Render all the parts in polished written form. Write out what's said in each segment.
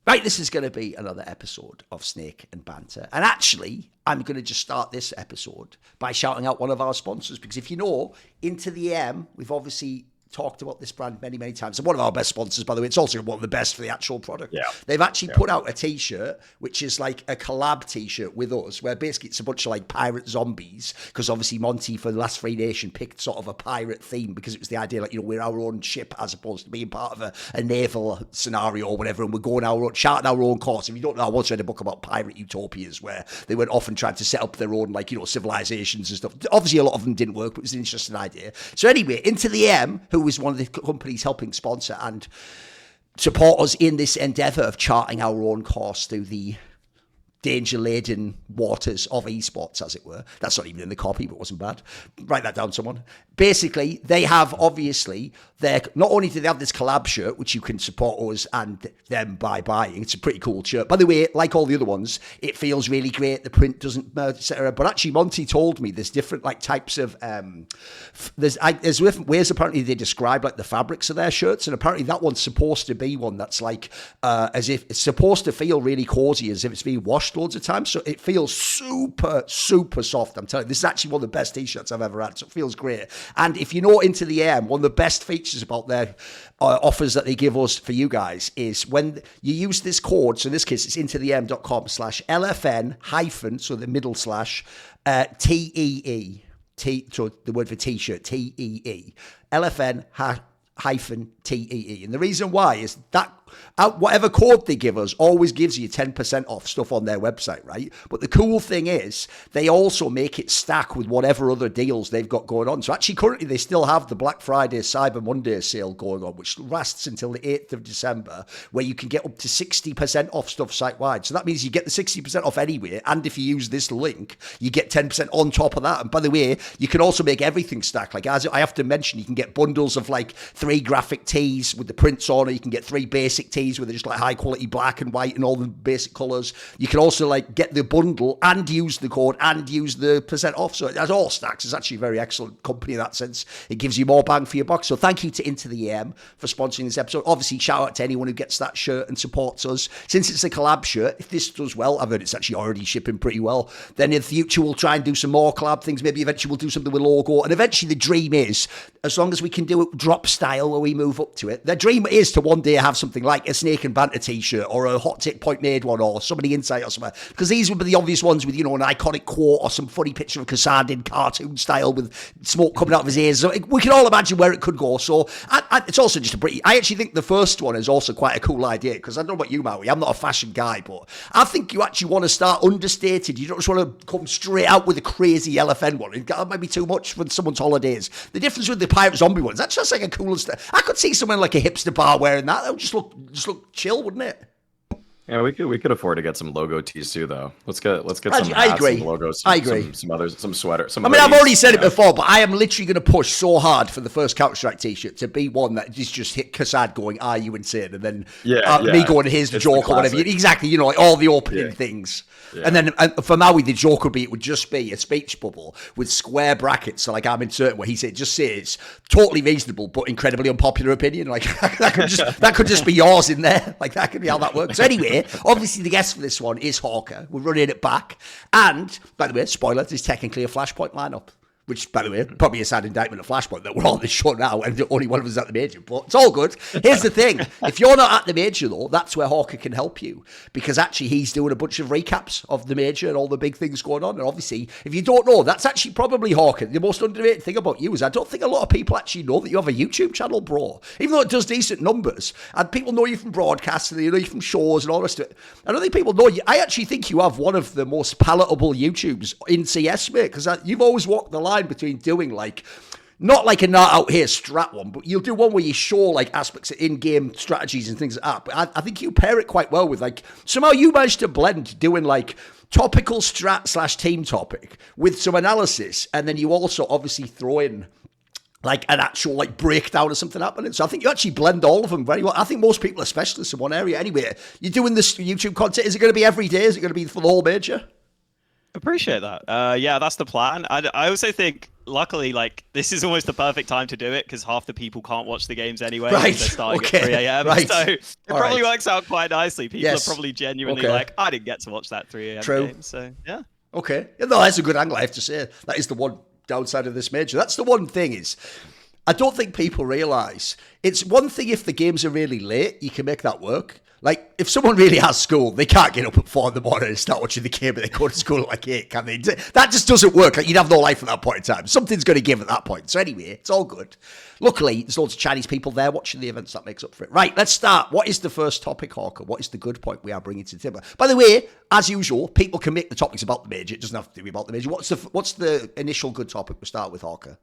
Right, this is going to be another episode of Snake and Banter. And actually, I'm going to just start this episode by shouting out one of our sponsors. Because if you know, Into the M, we've obviously talked about this brand many, many times. And one of our best sponsors, by the way. It's also one of the best for the actual product. Yeah. They've actually put out a T-shirt, which is like a collab T-shirt with us, where basically it's a bunch of like pirate zombies. Because obviously Monty for the last Free Nation picked sort of a pirate theme because it was the idea like, you know, we're our own ship as opposed to being part of a naval scenario or whatever. And we're going our own, charting our own course. If you don't know, I once read a book about pirate utopias where they were often trying to set up their own, like, you know, civilizations and stuff. Obviously, a lot of them didn't work, but it was an interesting idea. So anyway, Into the M, who was one of the companies helping sponsor and support us in this endeavor of charting our own course through the danger-laden waters of esports, as it were. That's not even in the copy, but it wasn't bad. Write that down, someone. Basically, they have, obviously, not only do they have this collab shirt, which you can support us and them by buying. It's a pretty cool shirt. By the way, like all the other ones, it feels really great. The print doesn't, etc. But actually, Monty told me there's different like types of, there's different ways apparently they describe like the fabrics of their shirts. And apparently that one's supposed to be one that's like, as if it's supposed to feel really cozy, as if it's being washed loads of times. So it feels super, super soft. I'm telling you, this is actually one of the best t-shirts I've ever had. So it feels great. And if you know Into the M, one of the best features about their offers that they give us for you guys is when you use this code, so in this case it's intothem.com/LFN hyphen, so the middle slash, TEE, so the word for t-shirt, TEE, LFN hyphen TEE. And the reason why is that whatever code they give us always gives you 10% off stuff on their website, right? But the cool thing is they also make it stack with whatever other deals they've got going on. So actually currently they still have the Black Friday Cyber Monday sale going on, which lasts until the 8th of December, where you can get up to 60% off stuff site-wide. So that means you get the 60% off anyway, and if you use this link, you get 10% on top of that. And by the way, you can also make everything stack. Like, as I have to mention, you can get bundles of like 3 graphic tees with the prints on it. You can get 3 basic tees with just like high quality black and white and all the basic colors. You can also like get the bundle and use the code and use the percent off. So it has all stacks. It's actually a very excellent company in that sense. It gives you more bang for your buck. So thank you to Into the M for sponsoring this episode. Obviously, shout out to anyone who gets that shirt and supports us. Since it's a collab shirt, if this does well, I've heard it's actually already shipping pretty well, then in the future we'll try and do some more collab things. Maybe eventually we'll do something with logo. And eventually the dream is, as long as we can do it drop style where we move up to it, the dream is to one day have something like a Snake and Banter t-shirt or a Hot Take Point Made one or somebody Insight or something. Because these would be the obvious ones with, you know, an iconic quote or some funny picture of Cassandra in cartoon style with smoke coming out of his ears. So we can all imagine where it could go. So it's also just a pretty... I actually think the first one is also quite a cool idea, because I don't know about you, Maui. I'm not a fashion guy, but I think you actually want to start understated. You don't just want to come straight out with a crazy LFN one. That might be too much for someone's holidays. The difference with the Pirate Zombie ones, that's just like a cool... I could see someone like a hipster bar wearing that. That would just look chill, wouldn't it? Yeah, we could afford to get some logo tees too, though. Let's get some hats, I agree. Some logos, I agree. Some sweater. I mean, I've already said it before, but I am literally going to push so hard for the first Counter-Strike t-shirt to be one that just hit Kassad going, "Are you insane?" And then me going, "Here's the joke," or whatever. Exactly, you know, like all the opening things. Yeah. And then for Maui, the joke would be, it would just be a speech bubble with square brackets. So like I'm inserting where he said, just says totally reasonable but incredibly unpopular opinion. Like that could just be yours in there. Like that could be how that works. So anyway, obviously the guest for this one is Hawka. We're running it back. And by the way, spoiler, this is technically a Flashpoint lineup. Which, by the way, probably a sad indictment of Flashpoint that we're on this show now and only one of us is at the major. But it's all good. Here's the thing. If you're not at the major, though, that's where Hawka can help you. Because actually, he's doing a bunch of recaps of the major and all the big things going on. And obviously, if you don't know, that's actually probably, Hawka, the most underrated thing about you is I don't think a lot of people actually know that you have a YouTube channel, bro. Even though it does decent numbers. And people know you from broadcasts and they know you from shows and all the rest of it. I don't think people know you. I actually think you have one of the most palatable YouTubes in CS, mate. Because you've always walked the line between doing like, not like a not out here strat one, but you'll do one where you show like aspects of in-game strategies and things like that. But I think you pair it quite well with like, somehow you managed to blend doing like topical strat / team topic with some analysis. And then you also obviously throw in like an actual like breakdown of something happening. So I think you actually blend all of them very well. I think most people are specialists in one area. Anyway, you're doing this YouTube content. Is it going to be every day? Is it going to be for the whole major? Appreciate that. Yeah, that's the plan. I also think luckily, like, this is almost the perfect time to do it because half the people can't watch the games anyway. Right. They're starting Okay. at 3 a.m. Right. So it All probably right. works out quite nicely. People Yes. are probably genuinely Okay. like, I didn't get to watch that 3 a.m. True. game. So, yeah. Okay. Yeah, no, that's a good angle, I have to say. That is the one downside of this major. That's the one thing is, I don't think people realise. It's one thing if the games are really late, you can make that work. Like, if someone really has school, they can't get up at 4 in the morning and start watching the game, but they go to school at like 8, can they? That just doesn't work. Like, you'd have no life at that point in time. Something's going to give at that point. So anyway, it's all good. Luckily, there's loads of Chinese people there watching the events. That makes up for it. Right, let's start. What is the first topic, Hawka? What is the good point we are bringing to the table? By the way, as usual, people can make the topics about the major. It doesn't have to be about the major. What's the initial good topic we start with, Hawka?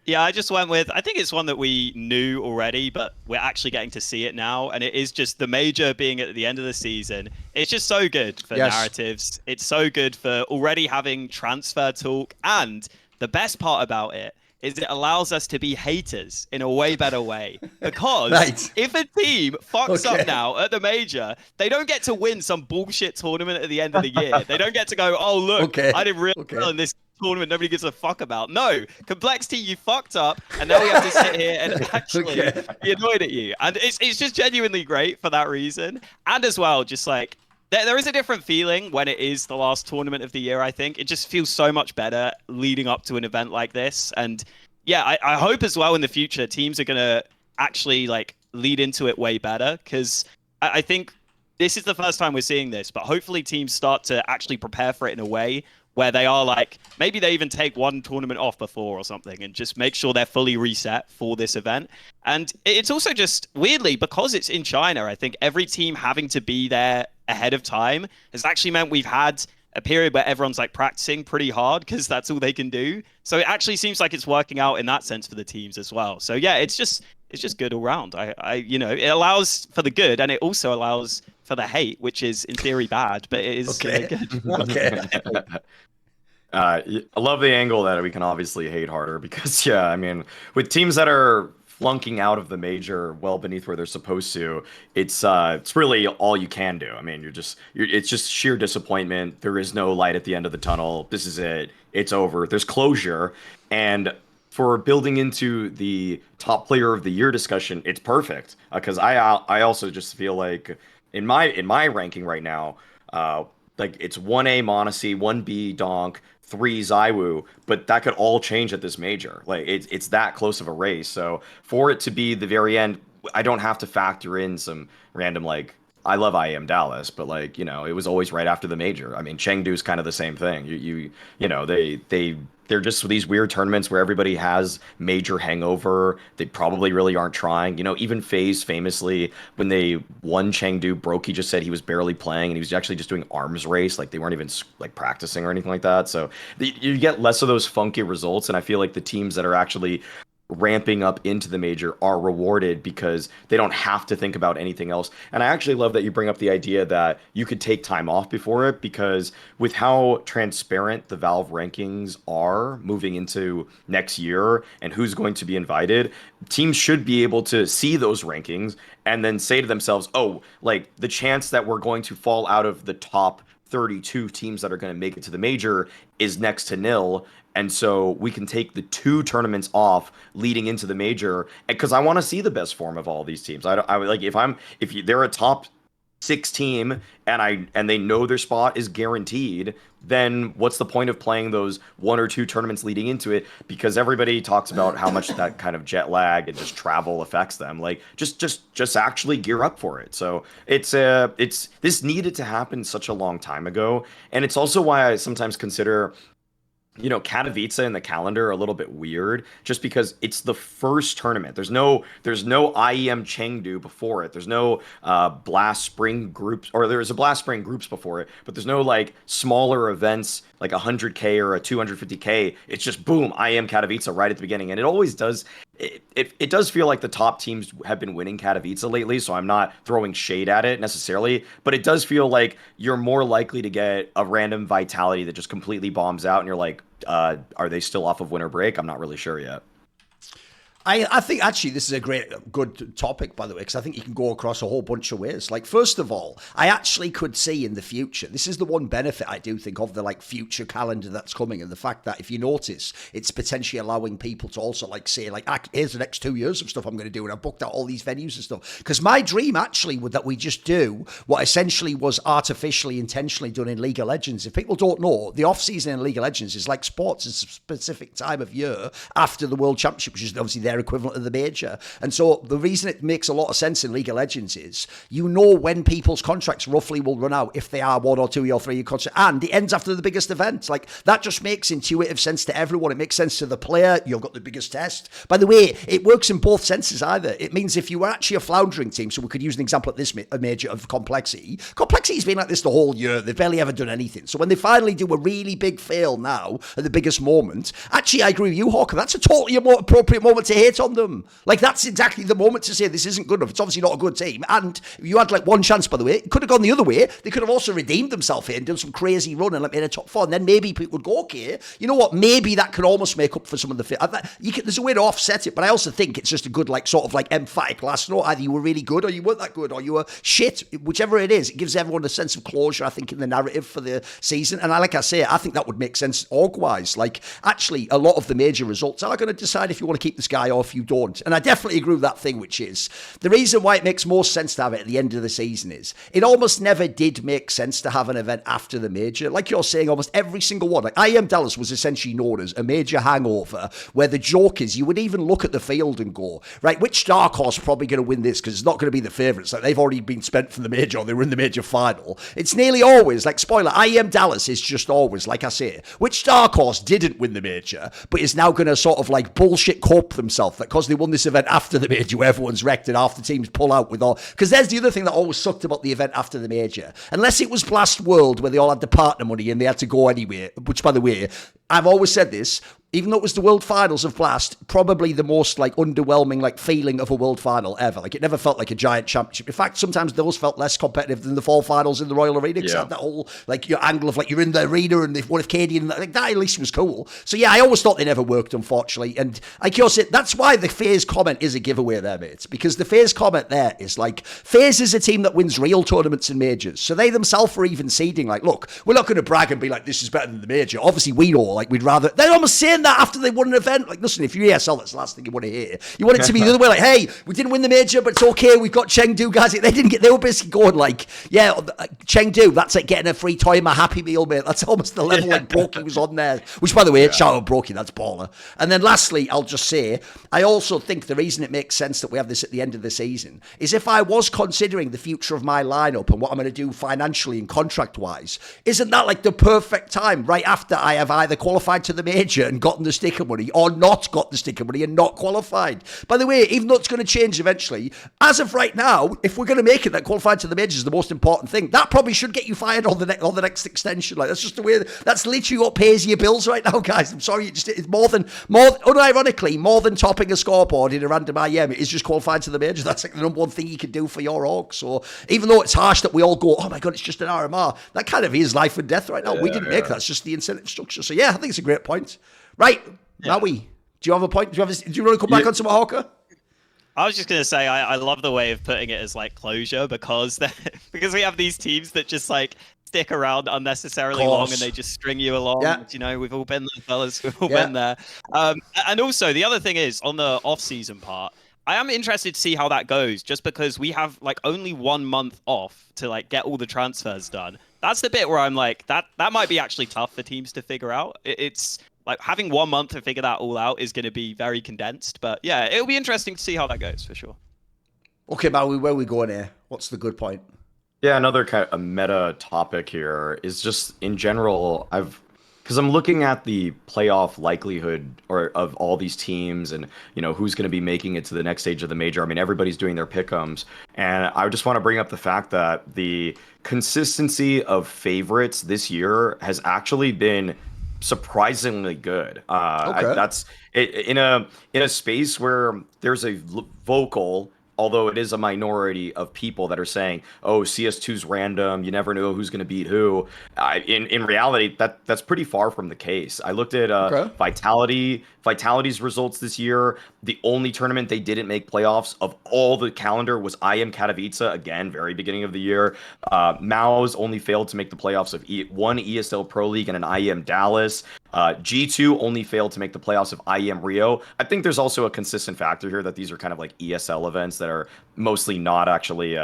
Yeah, I just went with, I think it's one that we knew already, but we're actually getting to see it now. And it is just the major being at the end of the season. It's just so good for narratives. It's so good for already having transfer talk. And the best part about it is it allows us to be haters in a way better way. Because if a team fucks up now at the major, they don't get to win some bullshit tournament at the end of the year. They don't get to go, oh, look, I did really well in this tournament nobody gives a fuck about. No, Complexity, you fucked up, and now we have to sit here and actually be annoyed at you. And it's just genuinely great for that reason. And as well, just like, there is a different feeling when it is the last tournament of the year, I think. It just feels so much better leading up to an event like this. And yeah, I hope as well in the future, teams are going to actually like lead into it way better, because I think this is the first time we're seeing this, but hopefully teams start to actually prepare for it in a way where they are like, maybe they even take one tournament off before or something and just make sure they're fully reset for this event. And it's also just weirdly, because it's in China, I think every team having to be there ahead of time has actually meant we've had a period where everyone's like practicing pretty hard because that's all they can do. So it actually seems like it's working out in that sense for the teams as well. So yeah, it's just good all round. It allows for the good, and it also allows for the hate, which is in theory bad, but it is good. I love the angle that we can obviously hate harder because, yeah, I mean, with teams that are flunking out of the major well beneath where they're supposed to, it's really all you can do. I mean, it's just sheer disappointment. There is no light at the end of the tunnel. This is it. It's over. There's closure. And for building into the top player of the year discussion, it's perfect because I also just feel like in my ranking right now, like it's 1A Monacy, 1B Donk, 3 Zywoo, but that could all change at this major. Like it's that close of a race. So for it to be the very end, I don't have to factor in some random like, I love IM Dallas, but like, you know, it was always right after the major. I mean, Chengdu's kind of the same thing. You know, they're just these weird tournaments where everybody has major hangover. They probably really aren't trying. You know, even FaZe famously, when they won Chengdu, Brokey just said he was barely playing and he was actually just doing arms race. Like they weren't even like practicing or anything like that. So you get less of those funky results. And I feel like the teams that are actually ramping up into the major are rewarded because they don't have to think about anything else. And I actually love that you bring up the idea that you could take time off before it, because with how transparent the Valve rankings are moving into next year and who's going to be invited, teams should be able to see those rankings and then say to themselves, oh, like the chance that we're going to fall out of the top 32 teams that are going to make it to the major is next to nil. And so we can take the 2 tournaments off leading into the major, because I want to see the best form of all these teams. I like if they're a top 6 team and they know their spot is guaranteed, then what's the point of playing those 1 or 2 tournaments leading into it? Because everybody talks about how much that kind of jet lag and just travel affects them. Like just actually gear up for it. So it's this needed to happen such a long time ago, and it's also why I sometimes consider, you know, Katowice in the calendar a little bit weird, just because it's the first tournament. There's no IEM Chengdu before it. There's no Blast Spring groups, or there's a Blast Spring groups before it, but there's no like smaller events like 100K or a 250K. It's just boom, IEM Katowice right at the beginning, and it always does. It does feel like the top teams have been winning Katowice lately, so I'm not throwing shade at it necessarily, but it does feel like you're more likely to get a random Vitality that just completely bombs out, and you're like, are they still off of winter break? I'm not really sure yet. I think actually this is a good topic, by the way, because I think you can go across a whole bunch of ways. Like, first of all, I actually could see in the future, this is the one benefit I do think of the like future calendar that's coming, and the fact that if you notice, it's potentially allowing people to also like say like, here's the next 2 years of stuff I'm going to do, and I've booked out all these venues and stuff. Because my dream actually was that we just do what essentially was artificially, intentionally done in League of Legends. If people don't know, the off season in League of Legends is like sports. It's a specific time of year after the World Championship, which is obviously their equivalent of the major. And so the reason it makes a lot of sense in League of Legends is you know when people's contracts roughly will run out if they are 1 or 2 or 3 year contracts, and it ends after the biggest event. Like, that just makes intuitive sense to everyone. It makes sense to the player. You've got the biggest test. By the way, it works in both senses either. It means if you were actually a floundering team, so we could use an example at this major of Complexity. Complexity's been like this the whole year. They've barely ever done anything. So when they finally do a really big fail now at the biggest moment, actually I agree with you, Hawka, that's a totally more appropriate moment to hate on them. Like, that's exactly the moment to say this isn't good enough. It's obviously not a good team. And you had like one chance, by the way. It could have gone the other way. They could have also redeemed themselves here and done some crazy run and like made a top 4. And then maybe people would go, okay, you know what? Maybe that could almost make up for some of the there's a way to offset it. But I also think it's just a good like sort of like emphatic last note. Either you were really good or you weren't that good or you were shit. Whichever it is, it gives everyone a sense of closure, I think, in the narrative for the season. And like I say, I think that would make sense org-wise. Like, actually, a lot of the major results are going to decide if you want to keep this guy or if you don't. And I definitely agree with that thing, which is the reason why it makes more sense to have it at the end of the season is it almost never did make sense to have an event after the major. Like you're saying, almost every single one. Like, IEM Dallas was essentially known as a major hangover, where the joke is you would even look at the field and go, right, which dark horse is probably going to win this because it's not going to be the favourites. Like, they've already been spent for the major or they were in the major final. It's nearly always, like, spoiler, IEM Dallas is just always, like I say, which dark horse didn't win the major, but is now going to sort of like bullshit cope themselves that because they won this event after the major where everyone's wrecked and half the teams pull out with all. Because there's the other thing that always sucked about the event after the major. Unless it was Blast World where they all had the partner money and they had to go anyway, which, by the way, I've always said this, even though it was the World Finals of Blast, probably the most like underwhelming like feeling of a World Final ever. Like, it never felt like a giant championship. In fact, sometimes those felt less competitive than the fall finals in the Royal Arena. Because that whole like your angle of like you're in the arena and what if Katie and like that at least was cool. So yeah, I always thought they never worked, unfortunately. And like you're saying, that's why the FaZe comment is a giveaway there, mates. Because the FaZe comment there is like FaZe is a team that wins real tournaments and majors. So they themselves are even seeding like, look, we're not going to brag and be like this is better than the major. Obviously we know like we'd rather. They're almost saying that after they won an event. Like, listen, if you're ESL, that's the last thing you want to hear. You want it to be the other way, like, hey, we didn't win the major, but it's okay, we've got Chengdu guys. They were basically going like, yeah, Chengdu, that's like getting a free toy in my Happy Meal, mate. That's almost the level like Brokey was on there. Which, by the way, shout out Brokey, that's baller. And then lastly, I'll just say, I also think the reason it makes sense that we have this at the end of the season is if I was considering the future of my lineup and what I'm going to do financially and contract-wise, isn't that like the perfect time right after I have either qualified to the major and gotten the sticker money or not got the sticker money and not qualified? By the way, even though it's going to change eventually, as of right now, if we're going to make it that qualified to the majors is the most important thing, that probably should get you fired on the next extension. Like, that's just the way. That's literally what pays your bills right now, guys. I'm sorry, it's more unironically more than topping a scoreboard in a random IM. It is just qualified to the major. That's like the number one thing you can do for your org. So even though it's harsh that we all go, oh my god, it's just an RMR, that kind of is life and death right now. We didn't make that. It's just the incentive structure. So yeah, I think it's a great point. Right, Maui, do you have a point? Do you want to come back on some Hawka? I was just going to say, I love the way of putting it as like closure because we have these teams that just like stick around unnecessarily long and they just string you along. Yeah. You know, we've all been there, fellas. We've all been there. And also the other thing is on the off-season part, I am interested to see how that goes just because we have like only 1 month off to like get all the transfers done. That's the bit where I'm like, that might be actually tough for teams to figure out. It's like having 1 month to figure that all out is going to be very condensed. But yeah, it'll be interesting to see how that goes for sure. Okay, Maui, where are we going here? What's the good point? Yeah, another kind of a meta topic here is just in general, because I'm looking at the playoff likelihood of all these teams and, you know, who's going to be making it to the next stage of the major. I mean, everybody's doing their pick'ems. And I just want to bring up the fact that the consistency of favorites this year has actually been surprisingly good. Okay. That's in a space where there's a vocal although it is a minority of people that are saying, "Oh, CS2's random. You never know who's going to beat who." In reality, that's pretty far from the case. I looked at Vitality's results this year. The only tournament they didn't make playoffs of all the calendar was IM Katowice, again, very beginning of the year. Mao's only failed to make the playoffs of one ESL Pro League and an IM Dallas. G2 only failed to make the playoffs of IEM Rio. I think there's also a consistent factor here that these are kind of like ESL events that are mostly not actually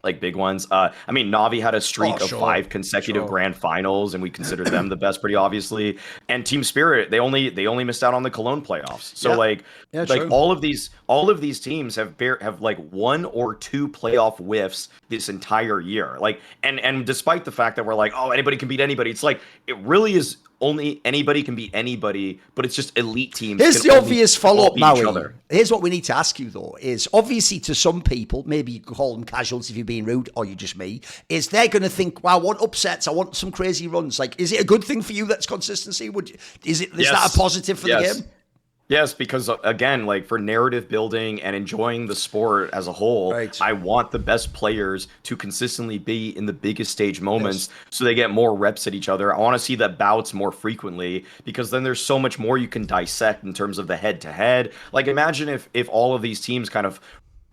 like big ones. I mean, Navi had a streak of 5 consecutive grand finals, and we considered them the best, pretty obviously. And Team Spirit, they only missed out on the Cologne playoffs. So all of these teams have like 1 or 2 playoff whiffs this entire year. Like, and despite the fact that we're like, oh, anybody can beat anybody, it's like it really is. Only anybody can beat anybody, but it's just elite teams. Here's the obvious follow-up, Maui. Here's what we need to ask you, though, is obviously to some people, maybe you could call them casuals if you're being rude, or you're just me, is they're going to think, well, I want upsets, I want some crazy runs. Like, is it a good thing for you that's consistency? Is that a positive for the game? Yes, because again, like for narrative building and enjoying the sport as a whole, I want the best players to consistently be in the biggest stage moments so they get more reps at each other. I want to see the bouts more frequently because then there's so much more you can dissect in terms of the head-to-head. Like imagine if all of these teams kind of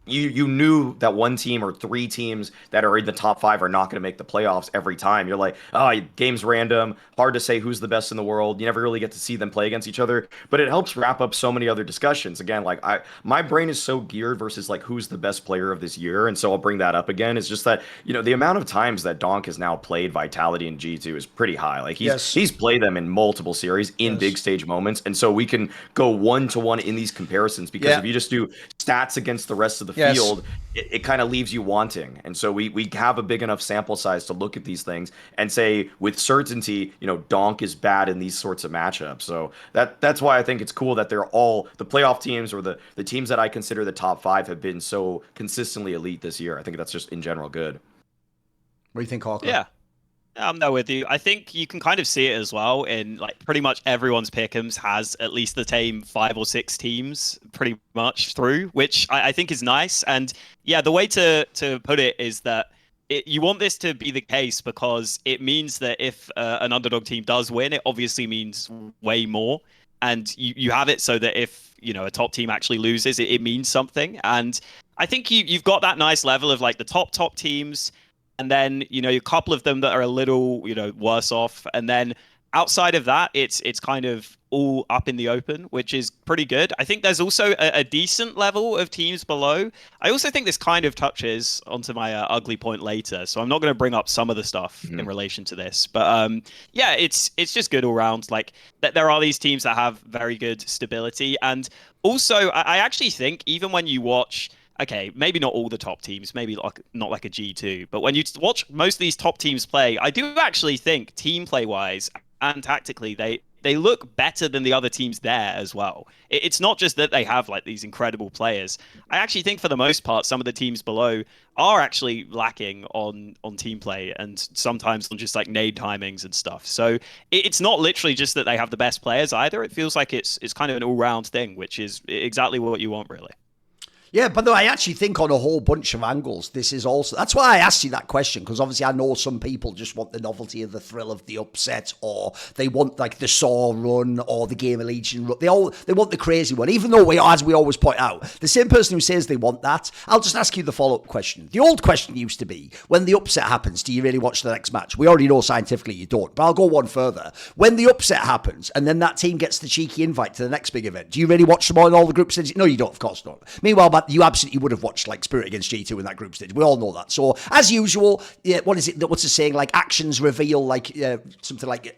you knew that one team or 3 teams that are in the top 5 are not going to make the playoffs every time. You're like, oh, game's random. Hard to say who's the best in the world. You never really get to see them play against each other. But it helps wrap up so many other discussions. Again, like my brain is so geared versus like who's the best player of this year. And so I'll bring that up again. It's just that, the amount of times that Donk has now played Vitality and G2 is pretty high. Like he's played them in multiple series in big stage moments. And so we can go 1-to-1 in these comparisons because if you just do stats against the rest of the field, it kind of leaves you wanting. And so we have a big enough sample size to look at these things and say with certainty, Donk is bad in these sorts of matchups. So that's why I think it's cool that they're all the playoff teams or the teams that I consider the top 5 have been so consistently elite this year. I think that's just in general good. What do you think, Hawka? Yeah. I'm there with you. I think you can kind of see it as well in like pretty much everyone's pick'ems has at least the same 5 or 6 teams pretty much through, which I think is nice. And yeah, the way to put it is that you want this to be the case because it means that if an underdog team does win, it obviously means way more. And you have it so that if, a top team actually loses, it means something. And I think you've got that nice level of like the top teams. And then, a couple of them that are a little, worse off. And then outside of that, it's kind of all up in the open, which is pretty good. I think there's also a decent level of teams below. I also think this kind of touches onto my ugly point later. So I'm not going to bring up some of the stuff in relation to this. But yeah, it's just good all around. Like there are these teams that have very good stability. And also, I actually think even when you watch... Okay, maybe not all the top teams, maybe not like a G2, but when you watch most of these top teams play, I do actually think team play-wise and tactically, they look better than the other teams there as well. It's not just that they have like these incredible players. I actually think for the most part, some of the teams below are actually lacking on team play and sometimes on just like nade timings and stuff. So it's not literally just that they have the best players either. It feels like it's kind of an all-round thing, which is exactly what you want, really. Yeah, but though I actually think on a whole bunch of angles, this is also... That's why I asked you that question, because obviously I know some people just want the novelty of the thrill of the upset, or they want like the Saw run or the Game of Legion run. They want the crazy one, even though, as we always point out, the same person who says they want that, I'll just ask you the follow-up question. The old question used to be, when the upset happens, do you really watch the next match? We already know scientifically you don't, but I'll go one further. When the upset happens, and then that team gets the cheeky invite to the next big event, do you really watch them all the group stages? No, you don't, of course not. Meanwhile, but you absolutely would have watched like Spirit against G2 in that group stage. We all know that. So as usual, what's it saying? Like actions reveal like something like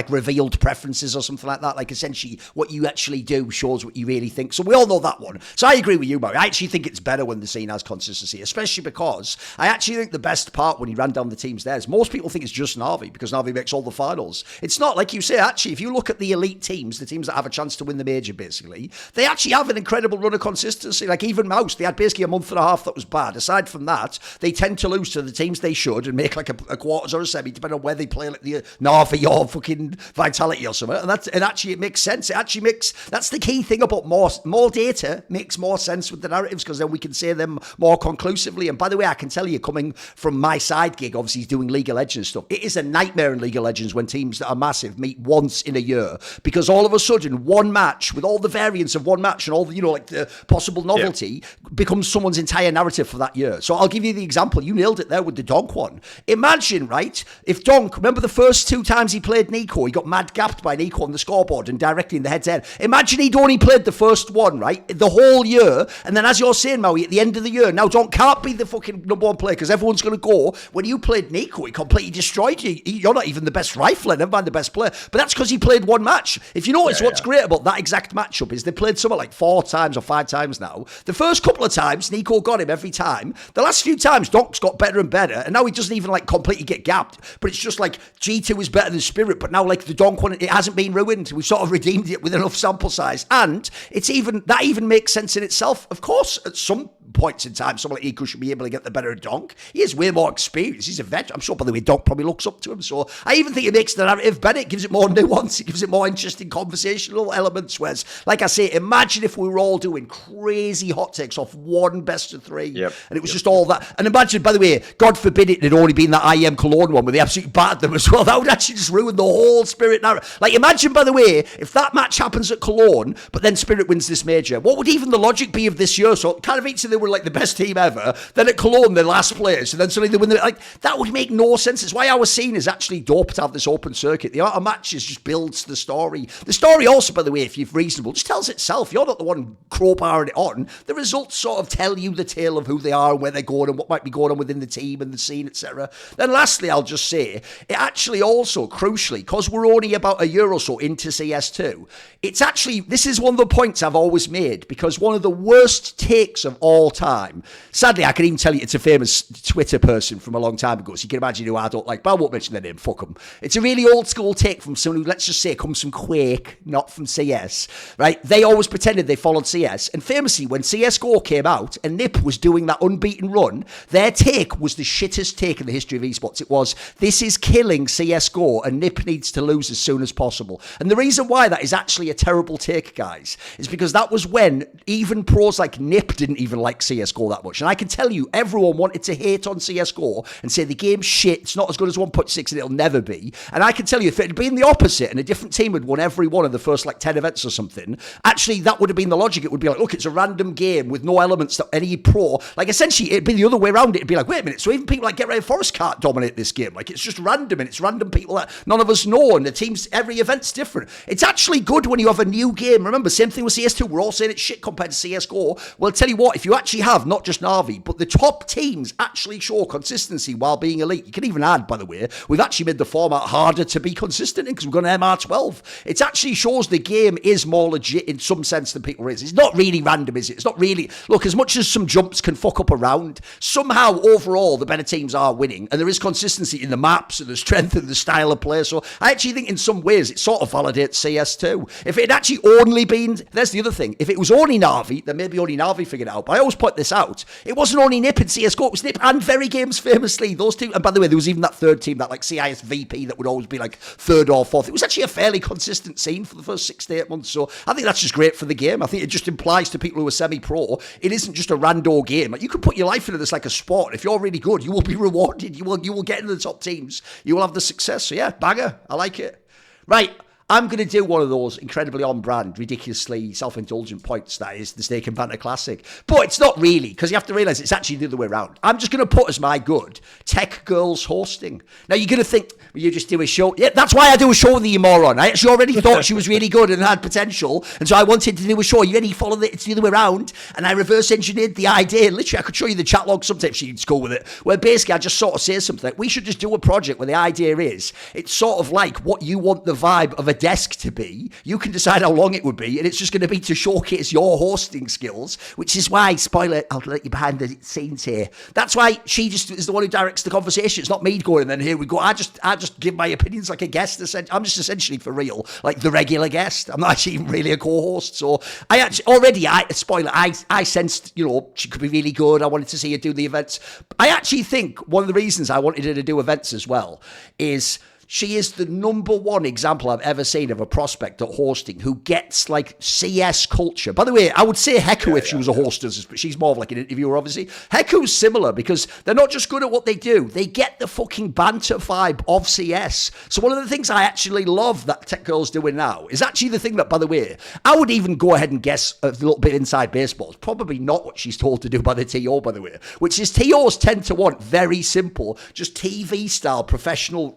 revealed preferences or something like that. Like essentially what you actually do shows what you really think. So we all know that one. So I agree with you, Murray. I actually think it's better when the scene has consistency, especially because I actually think the best part when he ran down the teams there is most people think it's just Na'Vi because Na'Vi makes all the finals. It's not like you say, actually, if you look at the elite teams, the teams that have a chance to win the major basically, they actually have an incredible run of consistency. Like even Mouse, they had basically a month and a half that was bad. Aside from that, they tend to lose to the teams they should and make like a quarters or a semi, depending on where they play, like the Na'Vi your fucking vitality or something. And actually it makes sense. That's the key thing about more data makes more sense with the narratives, because then we can say them more conclusively. And by the way, I can tell you, coming from my side gig, obviously doing League of Legends stuff, it is a nightmare in League of Legends when teams that are massive meet once in a year, because all of a sudden one match with all the variants of one match and all the, like the possible novelty becomes someone's entire narrative for that year. So I'll give you the example. You nailed it there with the Donk one. Imagine, right, if Donk, remember the first 2 times he played Nico, he got mad gapped by Nico on the scoreboard and directly in the head-to-head. Imagine he'd only played the first one, right, the whole year, and then as you're saying, Maui, at the end of the year, now Donk can't be the fucking number 1 player because everyone's going to go, when you played Nico, he completely destroyed you. You're not even the best rifler, never mind the best player. But that's because he played one match. If you notice, what's great about that exact matchup is they played something like 4 times or 5 times now. The first couple of times, Nico got him every time. The last few times, Donk's got better and better, and now he doesn't even like completely get gapped. But it's just like G2 is better than Spirit, but now like the Donk one, it hasn't been ruined. We've sort of redeemed it with enough sample size, and that even makes sense in itself. Of course, at some points in time, someone like Nico should be able to get the better of Donk. He has way more experience. He's a veteran. I'm sure, by the way, Donk probably looks up to him. So I even think it makes the narrative better. It gives it more nuance. It gives it more interesting conversational elements. Whereas, like I say, imagine if we were all doing crazy hot takes off one best of 3. And it was just all that. And imagine, by the way, God forbid it had only been that IM Cologne one where they absolutely battered them as well. That would actually just ruin the whole Spirit narrative. Like, imagine, by the way, if that match happens at Cologne, but then Spirit wins this major, what would even the logic be of this year? So kind of each of them were like the best team ever, then at Cologne they're last place, and then suddenly they win. Like, that would make no sense. It's why our scene is actually dope to have this open circuit. The amount of matches just builds the story. The story also, by the way, if you're reasonable, just tells itself. You're not the one crowbarring it on. The results sort of tell you the tale of who they are and where they're going and what might be going on within the team and the scene, etc. Then lastly, I'll just say, it actually also, crucially, because we're only about a year or so into CS2, it's actually, this is one of the points I've always made, because one of the worst takes of all time, sadly, I can even tell you it's a famous Twitter person from a long time ago, so you can imagine who I don't like, but I won't mention their name, fuck them. It's a really old school take from someone who, let's just say, comes from Quake, not from CS, right? They always pretended they followed CS, and famously, when CSGO came out, and NiP was doing that unbeaten run, their take was the shittest take in the history of esports. It was, this is killing CSGO, and NiP needs to lose as soon as possible. And the reason why that is actually a terrible take, guys, is because that was when even pros like NiP didn't even like CSGO that much. And I can tell you, everyone wanted to hate on CSGO and say the game's shit, it's not as good as 1.6 and it'll never be. And I can tell you, if it had been the opposite and a different team had won every one of the first like 10 events or something, actually that would have been the logic. It would be like, look, it's a random game with no elements that any pro, like essentially it'd be the other way around. It'd be like, wait a minute, so even people like Get Ready Forest can't dominate this game. Like, it's just random, and it's random people that none of us know, and the teams, every event's different. It's actually good when you have a new game. Remember, same thing with CS2. We're all saying it's shit compared to CSGO. Well, I'll tell you what, if you actually have not just Na'Vi, but the top teams actually show consistency while being elite. You can even add, by the way, we've actually made the format harder to be consistent in because we've got an MR12. It actually shows the game is more legit in some sense than people realize. It's not really random, is it? It's not really, look, as much as some jumps can fuck up around, somehow overall the better teams are winning, and there is consistency in the maps and the strength and the style of play. So I actually think in some ways it sort of validates CS2. If it had actually only been, there's the other thing, if it was only Na'Vi, then maybe only Na'Vi figured it out. But I always point this out. It wasn't only NiP in CSGO, it was NiP and Very Games famously. Those two, and by the way, there was even that third team, that like CIS VP that would always be like third or fourth. It was actually a fairly consistent scene for the first 6 to 8 months. So I think that's just great for the game. I think it just implies to people who are semi-pro, it isn't just a rando game. Like, you can put your life into this like a sport. If you're really good, you will be rewarded. You will get into the top teams. You will have the success. So yeah, banger. I like it. Right. I'm going to do one of those incredibly on-brand, ridiculously self-indulgent points that is the Snake Banter Classic. But it's not really, because you have to realise it's actually the other way around. I'm just going to put as my good Tech Girls hosting. Now, you're going to think, well, you just do a show. Yeah, that's why I do a show with you, moron. I actually already thought she was really good and had potential, and so I wanted to do a show. You ready? Follow it. It's the other way around. And I reverse-engineered the idea. Literally, I could show you the chat log sometimes. You can go with it. Where basically, I just sort of say something like, we should just do a project where the idea is, it's sort of like what you want the vibe of a desk to be. You can decide how long it would be, and it's just going to be to showcase your hosting skills, which is why, spoiler, I'll let you behind the scenes here. That's why she just is the one who directs the conversation. It's not me going, and then here we go. I just give my opinions like a guest. I'm just essentially, for real, like the regular guest. I'm not actually even really a co-host. So I actually already, I sensed, she could be really good. I wanted to see her do the events. I actually think one of the reasons I wanted her to do events as well is she is the number one example I've ever seen of a prospect at hosting who gets like CS culture. By the way, I would say Heku if she was a hostess, but she's more of like an interviewer, obviously. Heku's similar because they're not just good at what they do, they get the fucking banter vibe of CS. So one of the things I actually love that Tech Girl's doing now is actually the thing that, by the way, I would even go ahead and guess a little bit inside baseball. It's probably not what she's told to do by the TO, by the way, which is TOs tend to want very simple, just TV style, professional,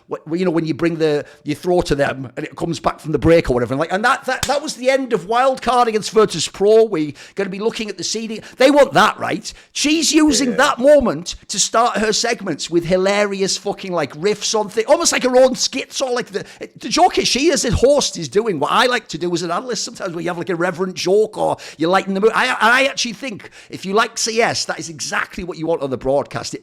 when you bring you throw to them and it comes back from the break or whatever. And that was the end of wildcard against Virtus.pro. We're going to be looking at the CD. They want that, right? She's using that moment to start her segments with hilarious fucking like riffs on things, almost like her own skits, or like the joke is she as a host is doing what I like to do as an analyst sometimes, where you have like a reverent joke or you lighten the mood. I actually think if you like CS, that is exactly what you want on the broadcast.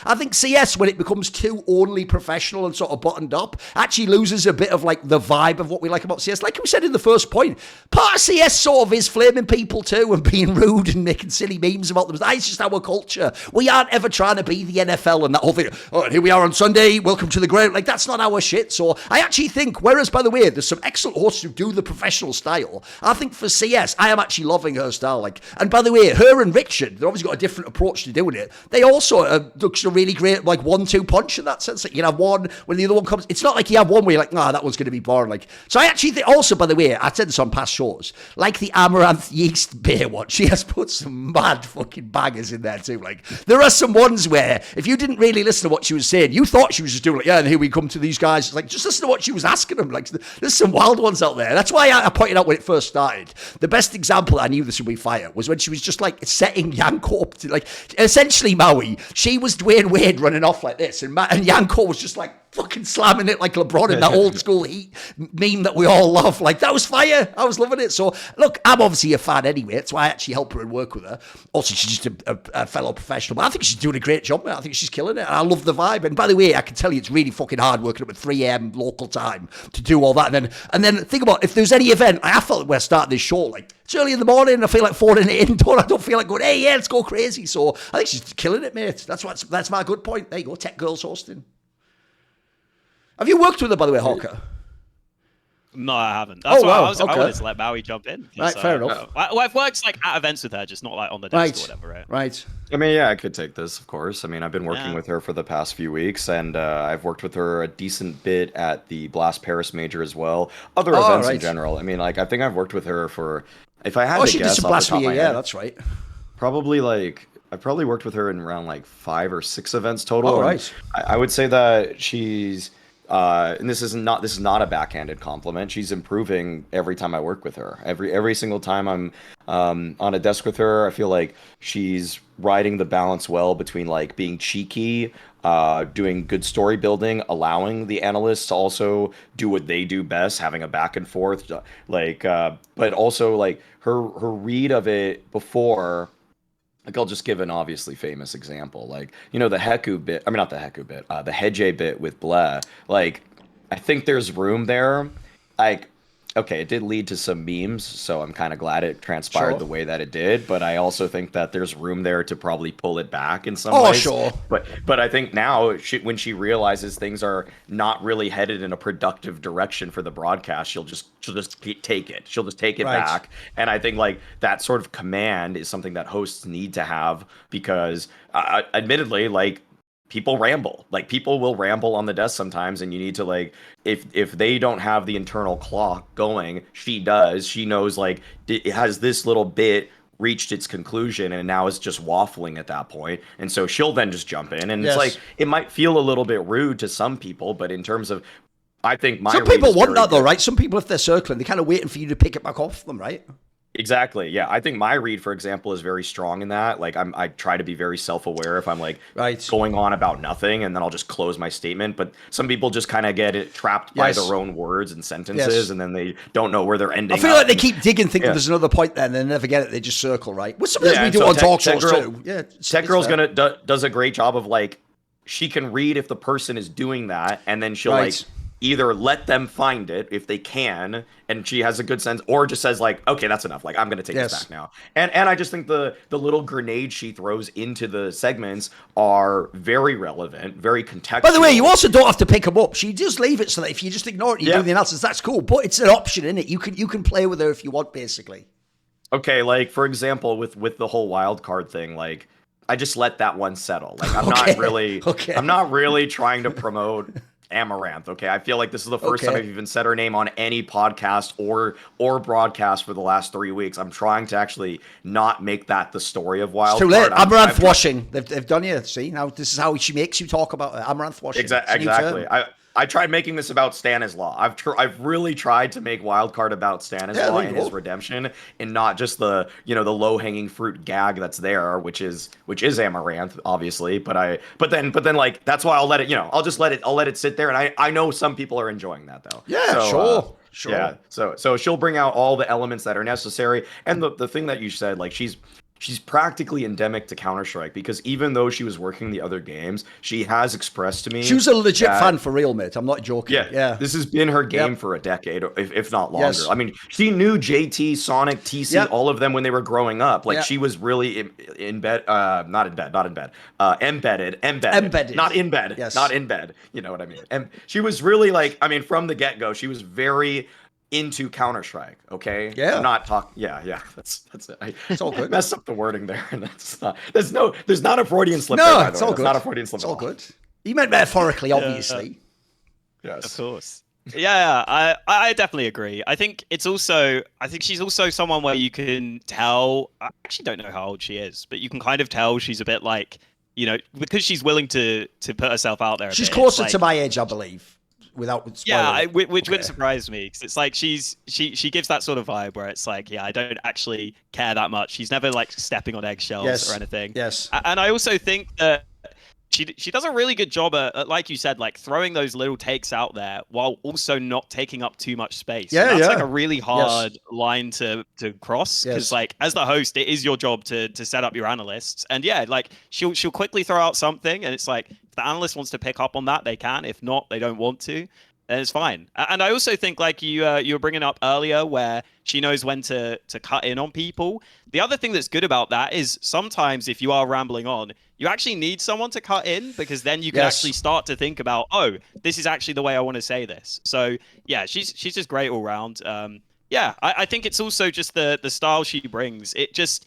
I think CS, when it becomes too only professional and sort of buttoned up, actually loses a bit of like the vibe of what we like about CS. Like we said in the first point, part of CS sort of is flaming people too and being rude and making silly memes about them. That's just our culture. We aren't ever trying to be the NFL and that whole thing. Oh, and here we are on Sunday, welcome to the ground. Like, that's not our shit. So I actually think, whereas, by the way, there's some excellent hosts who do the professional style, I think for CS, I am actually loving her style. Like, and by the way, her and Richard, they've obviously got a different approach to doing it. They also looks a really great like 1-2 punch in that sense. Like, you have one when the other one comes. It's not like you have one where you're like, nah, that one's going to be boring. Like, so I actually think also, by the way, I said this on past shows, like the Amaranth Yeast Beer one, she has put some mad fucking bangers in there too. Like, there are some ones where if you didn't really listen to what she was saying, you thought she was just doing like, yeah, and here we come to these guys. Like, just listen to what she was asking them. Like, there's some wild ones out there. That's why I pointed out when it first started. The best example I knew this would be fire was when she was just like setting Yanko up to, like, essentially Maui. She was Dwayne Wade running off like this, and Yanko was just like fucking slamming it like LeBron in that old school Heat meme that we all love. Like, that was fire. I was loving it. So look, I'm obviously a fan anyway. That's why I actually help her and work with her. Also, she's just a fellow professional, but I think she's doing a great job, man. I think she's killing it, and I love the vibe. And by the way, I can tell you it's really fucking hard working up at 3 a.m. local time to do all that. And then think about if there's any event. I felt we're starting this show like it's early in the morning. I feel like phoning it in. I don't feel like going, hey, yeah, let's go crazy. So I think she's killing it, mate. That's my good point. There you go, Tech Girls hosting. Have you worked with her, by the way, Hawka? No, I haven't. That's why I wanted to let Maui jump in. Right, fair enough. I've worked like at events with her, just not like on the desk or whatever, right? Right. I mean, yeah, I could take this, of course. I mean, I've been working with her for the past few weeks, and I've worked with her a decent bit at the Blast Paris Major as well. Other events in general. I mean, like, I think I've worked with her for, if I had to she guess, did some Blast Paris, yeah, that's right. Probably like, I probably worked with her in around like 5 or 6 events total. Oh, right. I would say that she's, and this is not a backhanded compliment. She's improving every time I work with her. Every single time I'm on a desk with her, I feel like she's riding the balance well between like being cheeky, doing good story building, allowing the analysts to also do what they do best, having a back and forth, like, but also like her read of it before. Like, I'll just give an obviously famous example. Like, you know, the Heku bit, I mean, not the Heku bit, the Heje bit with Bleh. Like, I think there's room there. Like, okay, it did lead to some memes, so I'm kind of glad it transpired the way that it did. But I also think that there's room there to probably pull it back in some ways. Oh, sure. But I think now, when she realizes things are not really headed in a productive direction for the broadcast, she'll just take it. She'll just take it back. And I think like that sort of command is something that hosts need to have because, admittedly, like, people ramble. Like, people will ramble on the desk sometimes, and you need to, like, if they don't have the internal clock going, she does. She knows, like, it has this little bit reached its conclusion, and now it's just waffling at that point. And so she'll then just jump in, and it's like, it might feel a little bit rude to some people, but in terms of, I think some people want that though, right? Some people, if they're circling, they're kind of waiting for you to pick it back off them, right? Exactly. Yeah, I think my read, for example, is very strong in that. Like, I try to be very self-aware if I'm like going on about nothing, and then I'll just close my statement. But some people just kind of get it trapped by their own words and sentences, and then they don't know where they're ending. I feel like they keep digging, thinking there's another point there, and they never get it. They just circle, right? Well, sometimes we do on talk shows too. Yeah, Tech Girl's does a great job of, like, she can read if the person is doing that, and then she'll like either let them find it if they can, and she has a good sense, or just says like, okay, that's enough. Like, I'm gonna take this back now. And I just think the little grenades she throws into the segments are very relevant, very contextual. By the way, you also don't have to pick them up. She just leave it so that if you just ignore it, you do the analysis. That's cool, but it's an option, isn't it? You can play with her if you want, basically. Okay, like for example, with the whole wild card thing, like I just let that one settle. Like I'm not really trying to promote Amaranth. Okay, I feel like this is the first time I've even said her name on any podcast or broadcast for the last 3 weeks. I'm trying to actually not make that the story of wild card. It's too late. Amaranth washing. They've done you. See, now this is how she makes you talk about Amaranth washing. Exactly. I tried making this about Stanislaw. I've really tried to make Wildcard about Stanislaw and his redemption, and not just the the low hanging fruit gag that's there, which is Amaranth, obviously. But then like that's why I'll let it. I'll let it sit there, and I know some people are enjoying that though. Yeah, so, sure. Yeah, so she'll bring out all the elements that are necessary, and the thing that you said, like she's practically endemic to Counter-Strike, because even though she was working the other games, she has expressed to me... She was a legit fan for real, mate. I'm not joking. Yeah. This has been her game for a decade, if not longer. Yes. I mean, she knew JT, Sonic, TC, all of them when they were growing up. Like, she was really embedded. Not in bed. Embedded. Not in bed. Yes. Not in bed. You know what I mean? And she was really like, I mean, from the get-go, she was very... into Counter-Strike, okay? Yeah. I'm not talking. Yeah. That's it. It's all good. Messed up the wording there, and that's not. There's not a Freudian slip. No, there, it's all good. Not a Freudian slip. It's all good. You meant metaphorically, obviously. Yes, of course. Yeah, I definitely agree. I think she's also someone where you can tell. I actually don't know how old she is, but you can kind of tell she's a bit like, because she's willing to put herself out there. She's closer to my age, I believe. Without spoiling which wouldn't surprise me, because it's like she gives that sort of vibe where it's like, I don't actually care that much. She's never like stepping on eggshells or anything. Yes. And I also think that she does a really good job at, like you said, like throwing those little takes out there while also not taking up too much space. Yeah, that's like a really hard line to cross, because like as the host, it is your job to set up your analysts. And like she'll quickly throw out something, and it's like, if the analyst wants to pick up on that, they can. If not, they don't want to. And it's fine. And I also think, like you were bringing up earlier, where she knows when to cut in on people. The other thing that's good about that is sometimes if you are rambling on, you actually need someone to cut in, because then you can actually start to think about, this is actually the way I want to say this. So yeah, she's just great all round. I think it's also just the style she brings. It just